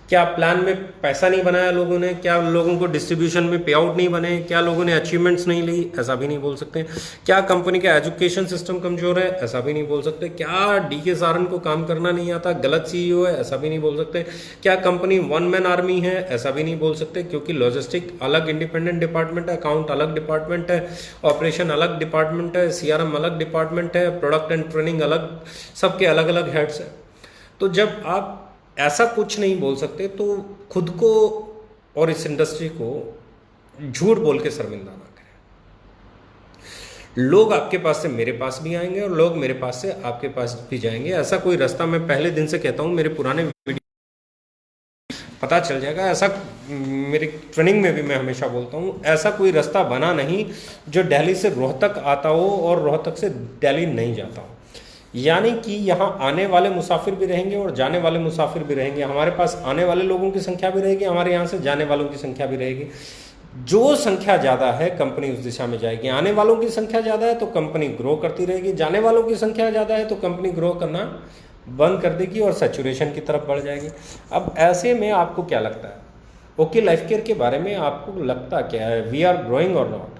क्या प्लान में पैसा नहीं बनाया लोगों ने? क्या लोगों को डिस्ट्रीब्यूशन में पे आउट नहीं बने? क्या लोगों ने अचीवमेंट्स नहीं ली? ऐसा भी नहीं बोल सकते। क्या कंपनी का एजुकेशन सिस्टम कमजोर है? ऐसा भी नहीं बोल सकते। क्या डीके सारन को काम करना नहीं आता, गलत सीईओ है? ऐसा भी नहीं बोल सकते। क्या कंपनी वन मैन आर्मी है? ऐसा भी नहीं बोल सकते, क्योंकि लॉजिस्टिक अलग इंडिपेंडेंट डिपार्टमेंट है, अकाउंट अलग डिपार्टमेंट है, ऑपरेशन अलग डिपार्टमेंट है, सीआरएम अलग डिपार्टमेंट है, प्रोडक्ट एंड ट्रेनिंग अलग, सबके अलग अलग हेड्स हैं। तो जब आप ऐसा कुछ नहीं बोल सकते तो खुद को और इस इंडस्ट्री को झूठ बोल के शर्मिंदा ना करें। लोग आपके पास से मेरे पास भी आएंगे और लोग मेरे पास से आपके पास भी जाएंगे। ऐसा कोई रास्ता, मैं पहले दिन से कहता हूं, मेरे पुराने वीडियो पता चल जाएगा। ऐसा मेरी ट्रेनिंग में भी मैं हमेशा बोलता हूं, ऐसा कोई रास्ता बना नहीं जो दिल्ली से रोहतक आता हो और रोहतक से दिल्ली नहीं जाता हो। यानी कि यहाँ आने वाले मुसाफिर भी रहेंगे और जाने वाले मुसाफिर भी रहेंगे। हमारे पास आने वाले लोगों की संख्या भी रहेगी, हमारे यहाँ से जाने वालों की संख्या भी रहेगी। जो संख्या ज़्यादा है कंपनी उस दिशा में जाएगी। आने वालों की संख्या ज़्यादा है तो कंपनी ग्रो करती रहेगी, जाने वालों की संख्या ज़्यादा है तो कंपनी ग्रो करना बंद कर देगी और सैचुरेशन की तरफ बढ़ जाएगी। अब ऐसे में आपको क्या लगता है, ओके लाइफ केयर के बारे में आपको लगता क्या है? वी आर ग्रोइंग और नॉट?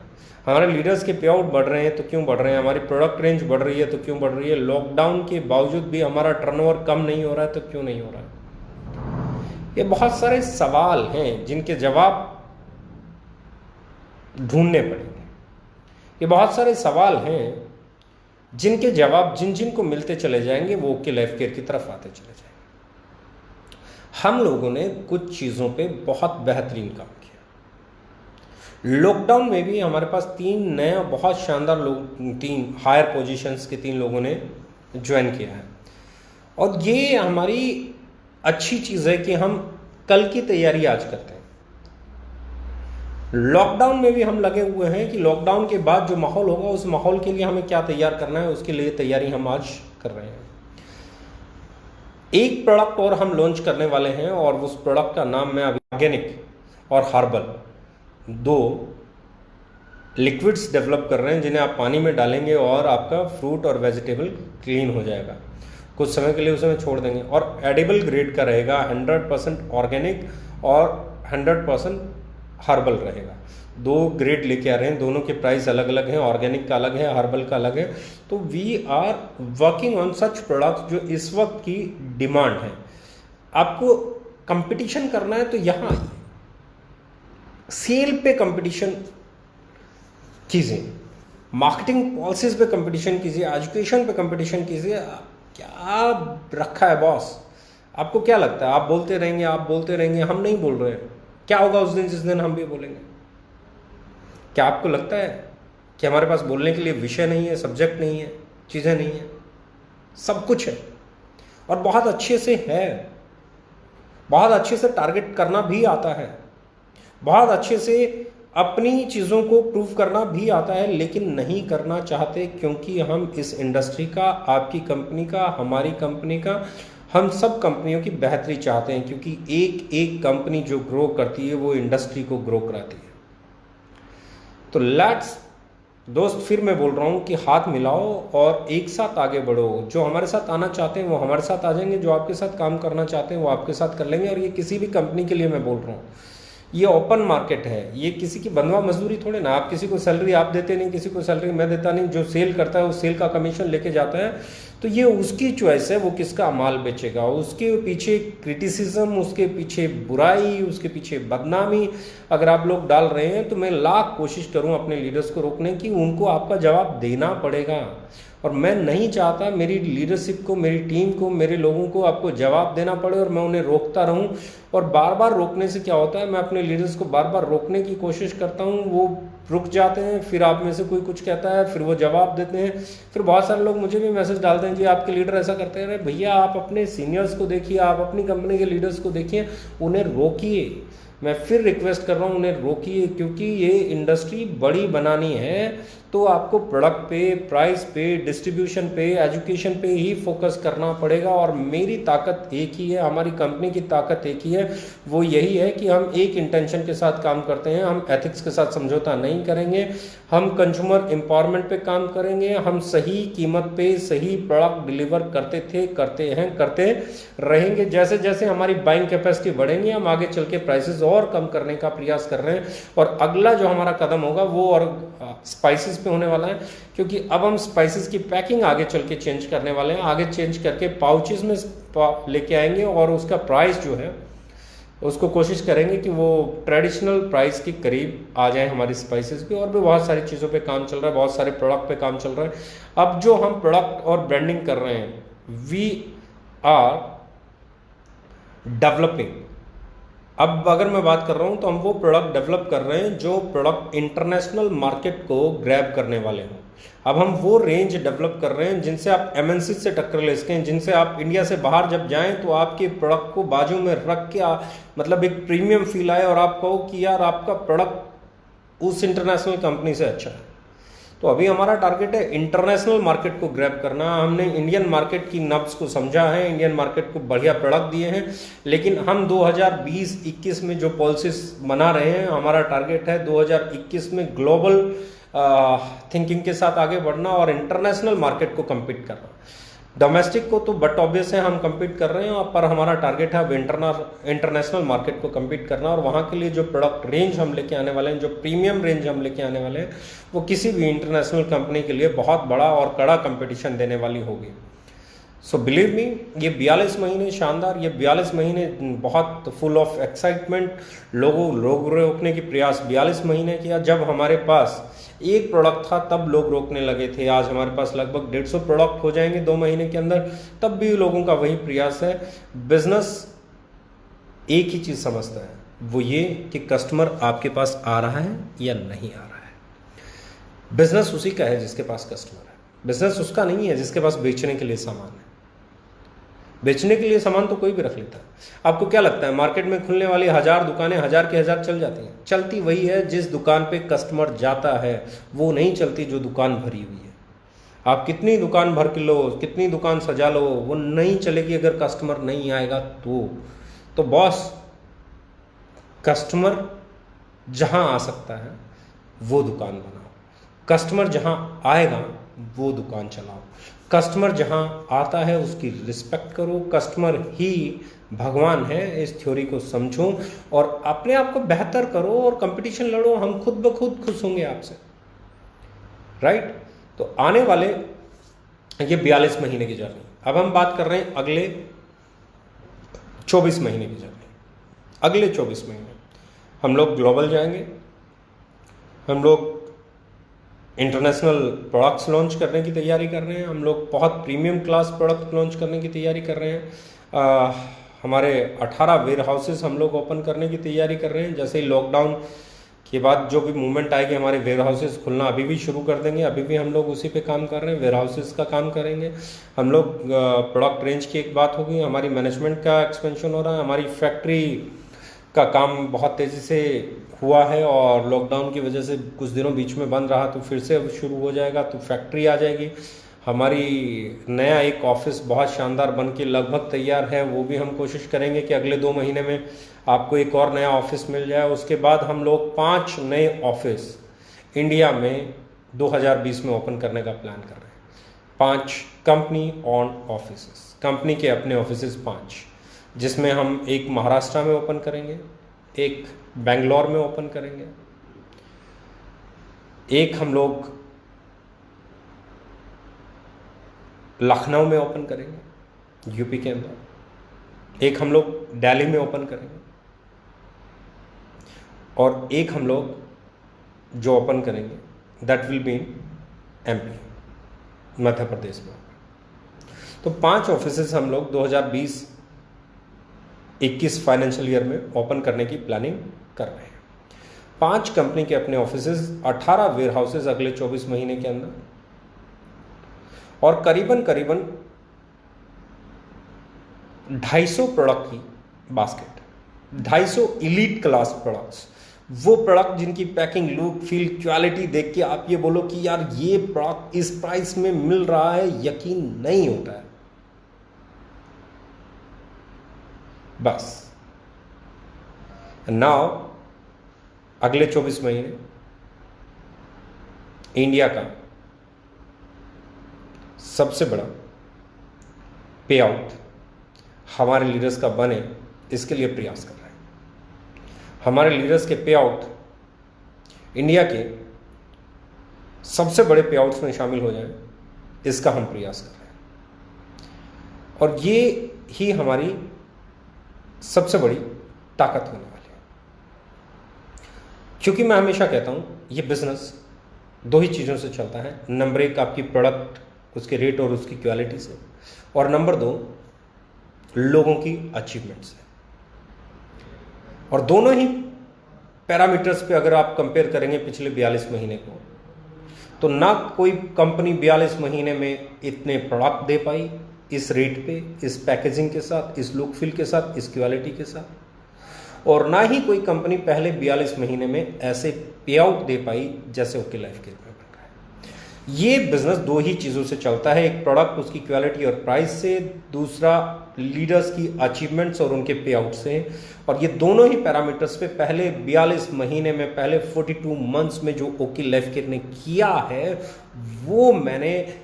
हमारे लीडर्स के पे आउट बढ़ रहे हैं तो क्यों बढ़ रहे हैं? हमारी प्रोडक्ट रेंज बढ़ रही है तो क्यों बढ़ रही है? लॉकडाउन के बावजूद भी हमारा टर्नओवर कम नहीं हो रहा है तो क्यों नहीं हो रहा है? ये बहुत सारे सवाल हैं जिनके जवाब ढूंढने पड़ेंगे। ये बहुत सारे सवाल हैं जिनके जवाब जिन जिन को मिलते चले जाएंगे वो ओके लाइफ केयर की तरफ आते चले जाएंगे। हम लोगों ने कुछ चीज़ों पे बहुत बेहतरीन काम किया। लॉकडाउन में भी हमारे पास 3 नया बहुत शानदार लोग, 3 हायर पोजीशंस के 3 लोगों ने ज्वाइन किया है। और ये हमारी अच्छी चीज़ है कि हम कल की तैयारी आज करते हैं। लॉकडाउन में भी हम लगे हुए हैं कि लॉकडाउन के बाद जो माहौल होगा उस माहौल के लिए हमें क्या तैयार करना है, उसके लिए तैयारी हम आज कर रहे हैं। एक प्रोडक्ट और हम लॉन्च करने वाले हैं और उस प्रोडक्ट का नाम मैं अभी ऑर्गेनिक और हर्बल 2 लिक्विड्स डेवलप कर रहे हैं, जिन्हें आप पानी में डालेंगे और आपका फ्रूट और वेजिटेबल क्लीन हो जाएगा। कुछ समय के लिए उसे छोड़ देंगे और एडिबल ग्रेड का रहेगा, 100% ऑर्गेनिक और 100% हर्बल रहेगा। 2 ग्रेड लेके आ रहे हैं, दोनों के प्राइस अलग अलग हैं, ऑर्गेनिक का अलग है, हर्बल का अलग है। तो we are working on such products जो इस वक्त की डिमांड है। आपको कंपटीशन करना है तो यहाँ आइए, सेल पे कंपटीशन कीजिए, मार्केटिंग पॉलिसीज पे कंपटीशन कीजिए, एजुकेशन पे कंपटीशन कीजिए। क्या रखा है बॉस? आपको क्या लगता है? आप बोलते रहेंगे, आप बोलते रहेंगे, हम नहीं बोल रहे हैं। क्या होगा उस दिन जिस दिन हम भी बोलेंगे? क्या आपको लगता है कि हमारे पास बोलने के लिए विषय नहीं है, सब्जेक्ट नहीं है, चीज़ें नहीं है? सब कुछ है और बहुत अच्छे से है, बहुत अच्छे से टारगेट करना भी आता है, बहुत अच्छे से अपनी चीज़ों को प्रूव करना भी आता है, लेकिन नहीं करना चाहते क्योंकि हम इस इंडस्ट्री का, आपकी कंपनी का, हमारी कंपनी का, हम सब कंपनियों की बेहतरी चाहते हैं, क्योंकि एक एक कंपनी जो ग्रो करती है वो इंडस्ट्री को ग्रो कराती है। तो लेट्स दोस्त, फिर मैं बोल रहा हूँ कि हाथ मिलाओ और एक साथ आगे बढ़ो। जो हमारे साथ आना चाहते हैं वो हमारे साथ आ जाएंगे, जो आपके साथ काम करना चाहते हैं वो आपके साथ कर लेंगे। और ये किसी भी कंपनी के लिए मैं बोल रहा हूँ, ये ओपन मार्केट है, ये किसी की बंधुआ मजदूरी थोड़े ना। आप किसी को सैलरी आप देते नहीं, किसी को सैलरी मैं देता नहीं। जो सेल करता है वो सेल का कमीशन लेके जाता है, तो ये उसकी चॉइस है, वो किसका माल बेचेगा। उसके पीछे क्रिटिसिज्म, उसके पीछे बुराई, उसके पीछे बदनामी अगर आप लोग डाल रहे हैं, तो मैं लाख कोशिश करूं अपने लीडर्स को रोकने की, उनको आपका जवाब देना पड़ेगा। और मैं नहीं चाहता मेरी लीडरशिप को, मेरी टीम को, मेरे लोगों को आपको जवाब देना पड़े और मैं उन्हें रोकता रहूं। और बार बार रोकने से क्या होता है, मैं अपने लीडर्स को बार बार रोकने की कोशिश करता हूं, वो रुक जाते हैं, फिर आप में से कोई कुछ कहता है, फिर वो जवाब देते हैं। फिर बहुत सारे लोग मुझे भी मैसेज डालते हैं कि आपके लीडर ऐसा करते हैं। अरे भैया, आप अपने सीनियर्स को देखिए, आप अपनी कंपनी के लीडर्स को देखिए, उन्हें रोकिए। मैं फिर रिक्वेस्ट कर रहा हूँ, उन्हें रोकिए, क्योंकि ये इंडस्ट्री बड़ी बनानी है तो आपको प्रोडक्ट पे, प्राइस पे, डिस्ट्रीब्यूशन पे, एजुकेशन पे ही फोकस करना पड़ेगा। और मेरी ताकत एक ही है, हमारी कंपनी की ताकत एक ही है, वो यही है कि हम एक इंटेंशन के साथ काम करते हैं। हम एथिक्स के साथ समझौता नहीं करेंगे, हम कंज्यूमर एम्पावरमेंट पे काम करेंगे, हम सही कीमत पे सही प्रोडक्ट डिलीवर करते थे, करते हैं, करते रहेंगे। जैसे जैसे हमारी बाइंग कैपेसिटी बढ़ेंगी, हम आगे चल के प्राइसेस और कम करने का प्रयास कर रहे हैं। और अगला जो हमारा कदम होगा वो और स्पाइसेस पे होने वाला है, क्योंकि अब हम स्पाइसेस की पैकिंग आगे चल के चेंज करने वाले हैं। आगे चेंज करके पाउचेस में लेके आएंगे और उसका प्राइस जो है उसको कोशिश करेंगे कि वो ट्रेडिशनल प्राइस के करीब आ जाए हमारी स्पाइसेस भी। और भी बहुत सारी चीज़ों पे काम चल रहा है, बहुत सारे प्रोडक्ट पे काम चल रहा है। अब जो हम प्रोडक्ट और ब्रांडिंग कर रहे हैं, वी आर डेवलपिंग। अब अगर मैं बात कर रहा हूं तो हम वो प्रोडक्ट डेवलप कर रहे हैं जो प्रोडक्ट इंटरनेशनल मार्केट को ग्रैब करने वाले हों। अब हम वो रेंज डेवलप कर रहे हैं जिनसे आप एमएनसी से टक्कर ले सकें, जिनसे आप इंडिया से बाहर जब जाएं तो आपके प्रोडक्ट को बाजू में रख के मतलब एक प्रीमियम फील आए और आप कहो कि यार आपका प्रोडक्ट उस इंटरनेशनल कंपनी से अच्छा है। तो अभी हमारा टारगेट है इंटरनेशनल मार्केट को ग्रैब करना। हमने इंडियन मार्केट की नब्ज को समझा है, इंडियन मार्केट को बढ़िया प्रोडक्ट दिए हैं, लेकिन हम 2020-21 में जो पॉलिसीज बना रहे हैं, हमारा टारगेट है 2021 में ग्लोबल थिंकिंग के साथ आगे बढ़ना और इंटरनेशनल मार्केट को कम्पीट करना। डोमेस्टिक को तो बट ऑब्वियस है हम कम्पीट कर रहे हैं, पर हमारा टारगेट है अब इंटरनेशनल मार्केट को कम्पीट करना। और वहाँ के लिए जो प्रोडक्ट रेंज हम लेके आने वाले हैं, जो प्रीमियम रेंज हम लेके आने वाले हैं, वो किसी भी इंटरनेशनल कंपनी के लिए बहुत बड़ा और कड़ा कंपटीशन देने वाली होगी। सो बिलीव मी, ये 42 महीने शानदार, ये 42 महीने बहुत फुल ऑफ एक्साइटमेंट, लोग रोकने की प्रयास 42 महीने किया। जब हमारे पास एक प्रोडक्ट था तब लोग रोकने लगे थे, आज हमारे पास लगभग 150 प्रोडक्ट हो जाएंगे 2 महीने के अंदर, तब भी लोगों का वही प्रयास है। बिजनेस एक ही चीज़ समझता है, वो ये कि कस्टमर आपके पास आ रहा है या नहीं आ रहा है। बिजनेस उसी का है जिसके पास कस्टमर है, बिजनेस उसका नहीं है जिसके पास बेचने के लिए सामान है। बेचने के लिए सामान तो कोई भी रख लेता है। आपको क्या लगता है मार्केट में खुलने वाली 1000 दुकानें 1000 की 1000 चल जाती हैं? चलती वही है जिस दुकान पे कस्टमर जाता है, वो नहीं चलती जो दुकान भरी हुई है। आप कितनी दुकान भर के लो, कितनी दुकान सजा लो, वो नहीं चलेगी अगर कस्टमर नहीं आएगा तो बॉस, कस्टमर जहां आ सकता है वो दुकान बनाओ, कस्टमर जहां आएगा वो दुकान चलाओ, कस्टमर जहां आता है उसकी रिस्पेक्ट करो, कस्टमर ही भगवान है, इस थ्योरी को समझो और अपने आप को बेहतर करो और कंपटीशन लड़ो। हम खुद ब खुद खुश होंगे आपसे, राइट। तो आने वाले ये 42 महीने की जर्नी, अब हम बात कर रहे हैं अगले 24 महीने की जर्नी। अगले 24 महीने हम लोग ग्लोबल जाएंगे, हम लोग इंटरनेशनल प्रोडक्ट्स लॉन्च करने की तैयारी कर रहे हैं, हम लोग बहुत प्रीमियम क्लास प्रोडक्ट लॉन्च करने की तैयारी कर रहे हैं। हमारे 18 वेयर हाउसेस हम लोग ओपन करने की तैयारी कर रहे हैं। जैसे ही लॉकडाउन के बाद जो भी मूवमेंट आएगी, हमारे वेयर हाउसेस खुलना अभी भी शुरू कर देंगे। अभी भी हम लोग उसी पे काम कर रहे हैं, वेयर हाउसेस का काम करेंगे। हम लोग प्रोडक्ट रेंज की एक बात होगी, हमारी मैनेजमेंट का एक्सपेंशन हो रहा है, हमारी फैक्ट्री का काम बहुत तेज़ी से हुआ है और लॉकडाउन की वजह से कुछ दिनों बीच में बंद रहा, तो फिर से अब शुरू हो जाएगा, तो फैक्ट्री आ जाएगी। हमारी नया एक ऑफिस बहुत शानदार बन के लगभग तैयार है, वो भी हम कोशिश करेंगे कि अगले 2 महीने में आपको एक और नया ऑफिस मिल जाए। उसके बाद हम लोग 5 नए ऑफिस इंडिया में 2020 में ओपन करने का प्लान कर रहे हैं। 5 कंपनी ऑन ऑफिसेस, कंपनी के अपने ऑफिसेस 5, जिसमें हम एक महाराष्ट्र में ओपन करेंगे, एक बेंगलोर में ओपन करेंगे, एक हम लोग लखनऊ में ओपन करेंगे यूपी के अंदर, एक हम लोग दिल्ली में ओपन करेंगे और एक हम लोग जो ओपन करेंगे that will be in MP, Madhya Pradesh में। तो 5 ऑफिसेस हम लोग 2020-21 फाइनेंशियल ईयर में ओपन करने की प्लानिंग कर रहे हैं। 5 कंपनी के अपने ऑफिसेस, 18 वेयर हाउसेस अगले 24 महीने के अंदर और करीबन 250 प्रोडक्ट की बास्केट, 250 इलीट क्लास प्रोडक्ट्स, वो प्रोडक्ट जिनकी पैकिंग, लुक, फील, क्वालिटी देख के आप ये बोलो कि यार ये प्रोडक्ट इस प्राइस में मिल रहा है, यकीन नहीं होता है। बस नाउ अगले 24 महीने इंडिया का सबसे बड़ा पे आउट हमारे लीडर्स का बने, इसके लिए प्रयास कर रहे हैं। हमारे लीडर्स के पे आउट इंडिया के सबसे बड़े पे आउट्स में शामिल हो जाएं, इसका हम प्रयास कर रहे हैं और ये ही हमारी सबसे बड़ी ताकत होने वाली है। क्योंकि मैं हमेशा कहता हूं ये बिजनेस 2 ही चीज़ों से चलता है। नंबर 1 आपकी प्रोडक्ट, उसके रेट और उसकी क्वालिटी से, और नंबर 2 लोगों की अचीवमेंट से। और दोनों ही पैरामीटर्स पे अगर आप कंपेयर करेंगे पिछले 42 महीने को, तो ना कोई कंपनी 42 महीने में इतने प्रोडक्ट दे पाई इस रेट पे, इस पैकेजिंग के साथ, इस लुक फील के साथ, इस क्वालिटी के साथ, और ना ही कोई कंपनी पहले 42 महीने में ऐसे पे आउट दे पाई जैसे ओके लाइफ केयर में बन रहा है। ये बिजनेस 2 ही चीज़ों से चलता है, एक प्रोडक्ट उसकी क्वालिटी और प्राइस से, दूसरा लीडर्स की अचीवमेंट्स और उनके पे आउट से। और ये दोनों ही पैरामीटर्स पे पहले 42 महीने में, पहले 42 मंथ्स में जो ओके लाइफ केयर ने किया है, वो मैंने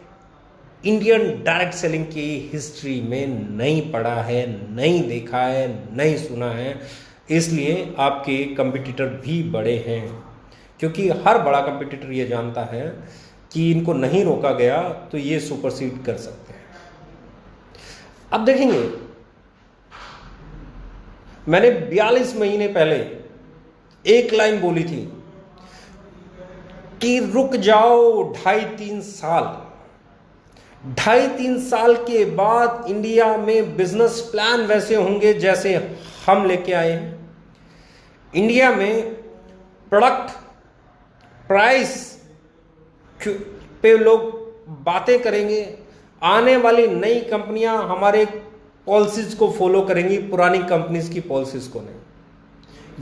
इंडियन डायरेक्ट सेलिंग की हिस्ट्री में नहीं पढ़ा है, नहीं देखा है, नहीं सुना है। इसलिए आपके कंपटीटर भी बड़े हैं, क्योंकि हर बड़ा कंपटीटर ये जानता है कि इनको नहीं रोका गया तो ये सुपरसीड कर सकते हैं। अब देखेंगे, मैंने 42 महीने पहले एक लाइन बोली थी कि रुक जाओ 2.5-3 साल। 2.5-3 साल के बाद इंडिया में बिजनेस प्लान वैसे होंगे जैसे हम लेके आए हैं। इंडिया में प्रोडक्ट प्राइस पे लोग बातें करेंगे। आने वाली नई कंपनियां हमारे पॉलिसीज को फॉलो करेंगी, पुरानी कंपनीज की पॉलिसीज को नहीं।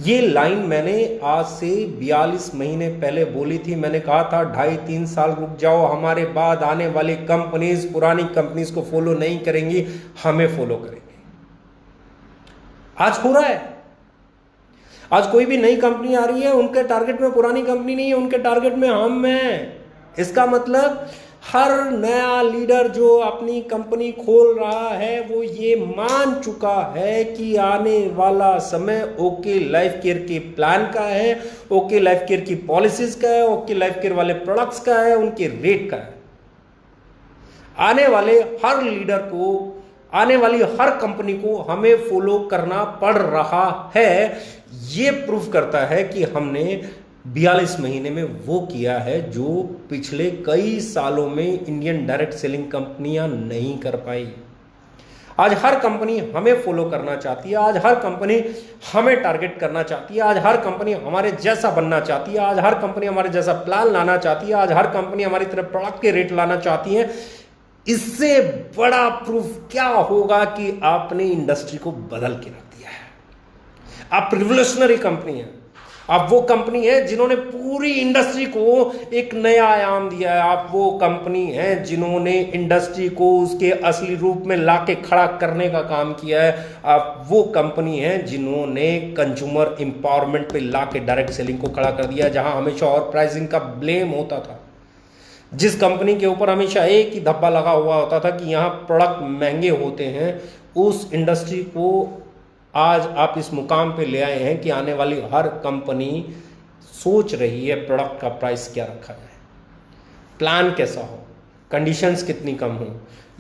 ये लाइन मैंने आज से 42 महीने पहले बोली थी। मैंने कहा था 2.5-3 साल रुक जाओ, हमारे बाद आने वाली कंपनीज पुरानी कंपनीज को फॉलो नहीं करेंगी, हमें फॉलो करेंगी। आज हो रहा है। आज कोई भी नई कंपनी आ रही है, उनके टारगेट में पुरानी कंपनी नहीं है, उनके टारगेट में हम हैं। इसका मतलब हर नया लीडर जो अपनी कंपनी खोल रहा है वो ये मान चुका है कि आने वाला समय ओके लाइफ केयर के प्लान का है, ओके लाइफ केयर की पॉलिसीज का है, ओके लाइफ केयर वाले प्रोडक्ट्स का है, उनके रेट का है। आने वाले हर लीडर को, आने वाली हर कंपनी को हमें फॉलो करना पड़ रहा है। ये प्रूव करता है कि हमने 42 महीने में वो किया है जो पिछले कई सालों में इंडियन डायरेक्ट सेलिंग कंपनियां नहीं कर पाई। आज हर कंपनी हमें फॉलो करना चाहती है, आज हर कंपनी हमें टारगेट करना चाहती है, आज हर कंपनी हमारे जैसा बनना चाहती है, आज हर कंपनी हमारे जैसा प्लान लाना चाहती है, आज हर कंपनी हमारी तरफ प्रोडक्ट के रेट लाना चाहती है। इससे बड़ा प्रूफ क्या होगा कि आपने इंडस्ट्री को बदल के रख दिया है। आप रिवोल्यूशनरी कंपनी है, आप वो कंपनी है जिन्होंने पूरी इंडस्ट्री को एक नया आयाम दिया है। आप वो कंपनी है जिन्होंने इंडस्ट्री को उसके असली रूप में लाके खड़ा करने का काम किया है। आप वो कंपनी है जिन्होंने कंज्यूमर एम्पावरमेंट पे लाके डायरेक्ट सेलिंग को खड़ा कर दिया, जहां हमेशा और प्राइसिंग का ब्लेम होता था। जिस कंपनी के ऊपर हमेशा एक ही धब्बा लगा हुआ होता था कि यहाँ प्रोडक्ट महंगे होते हैं, उस इंडस्ट्री को आज आप इस मुकाम पे ले आए हैं कि आने वाली हर कंपनी सोच रही है प्रोडक्ट का प्राइस क्या रखा जाए, प्लान कैसा हो, कंडीशंस कितनी कम हो।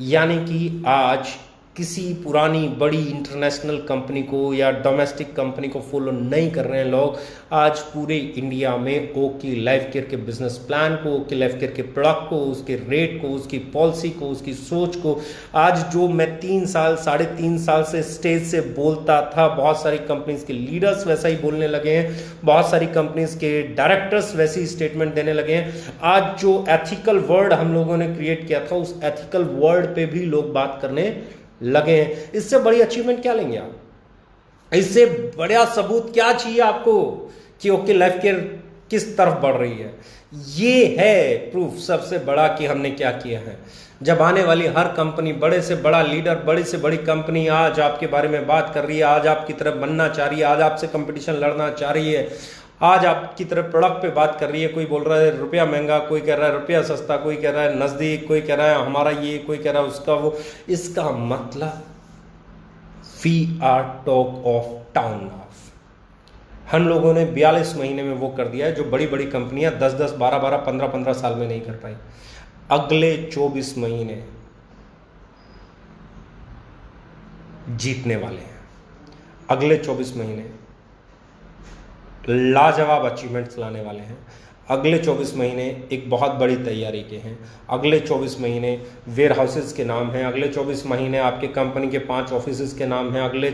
यानी कि आज किसी पुरानी बड़ी इंटरनेशनल कंपनी को या डोमेस्टिक कंपनी को फॉलो नहीं कर रहे हैं लोग। आज पूरे इंडिया में ओके लाइफ केयर के बिजनेस प्लान को, ओके लाइफ केयर के प्रोडक्ट को, उसके रेट को, उसकी पॉलिसी को, उसकी सोच को, आज जो मैं 3 साल 3.5 साल से स्टेज से बोलता था, बहुत सारी कंपनीज के लीडर्स वैसा ही बोलने लगे हैं, बहुत सारी कंपनीज के डायरेक्टर्स वैसी स्टेटमेंट देने लगे हैं। आज जो एथिकल वर्ड हम लोगों ने क्रिएट किया था, उस एथिकल वर्ड पे भी लोग बात करने लगे हैं। इससे बड़ी अचीवमेंट क्या लेंगे आप? इससे बड़ा सबूत क्या चाहिए आपको कि ओके लाइफ केयर किस तरफ बढ़ रही है? ये है प्रूफ सबसे बड़ा कि हमने क्या किया है। जब आने वाली हर कंपनी, बड़े से बड़ा लीडर, बड़ी से बड़ी कंपनी आज आपके बारे में बात कर रही है, आज आपकी तरफ बनना चाह रही है, आज आपसे कंपटीशन लड़ना चाह रही है, आज आपकी तरफ प्रोडक्ट पे बात कर रही है, कोई बोल रहा है रुपया महंगा, कोई कह रहा है रुपया सस्ता, कोई कह रहा है नज़दीक, कोई कह रहा है हमारा ये, कोई कह रहा है उसका वो, इसका मतलब we are talk of town of. हम लोगों ने 42 महीने में वो कर दिया है जो बड़ी बड़ी कंपनियां 10-10, 12-12, 15-15 साल में नहीं कर पाई। अगले 24 महीने जीतने वाले हैं। अगले 24 महीने लाजवाब अचीवमेंट्स लाने वाले हैं। अगले 24 महीने एक बहुत बड़ी तैयारी के हैं। अगले 24 महीने वेयर हाउसेज के नाम हैं। अगले 24 महीने आपके कंपनी के 5 ऑफिसेज के नाम हैं। अगले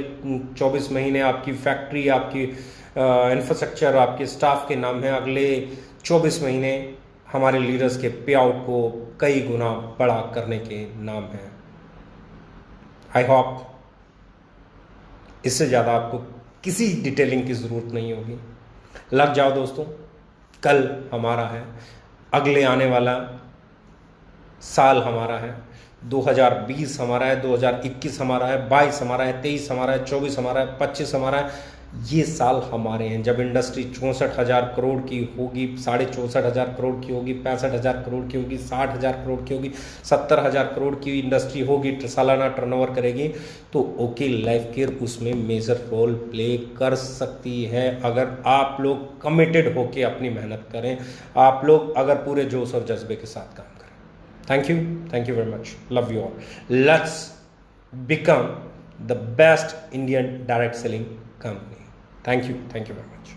24 महीने आपकी फैक्ट्री, आपकी इंफ्रास्ट्रक्चर, आपके स्टाफ के नाम हैं। अगले 24 महीने हमारे लीडर्स के पे आउट को कई गुना बड़ा करने के नाम हैं। आई होप इससे ज़्यादा आपको किसी डिटेलिंग की ज़रूरत नहीं होगी। लग जाओ दोस्तों, कल हमारा है, अगले आने वाला साल हमारा है, 2020 हमारा है, 2021 हमारा है, 22 हमारा है, 23 हमारा है, 24 हमारा है, 25 हमारा है। ये साल हमारे हैं। जब इंडस्ट्री 64,000 करोड़ की होगी, 64,500 करोड़ की होगी, 65,000 करोड़ की होगी, 60,000 करोड़ की होगी, 70,000 करोड़ की इंडस्ट्री होगी, सालाना टर्नओवर करेगी, तो ओके लाइफ केयर उसमें मेजर रोल प्ले कर सकती है अगर आप लोग कमिटेड होके अपनी मेहनत करें, आप लोग अगर पूरे जोश और जज्बे के साथ काम करें। Thank you very much, love you all. Let's become the best Indian direct selling company. Thank you very much.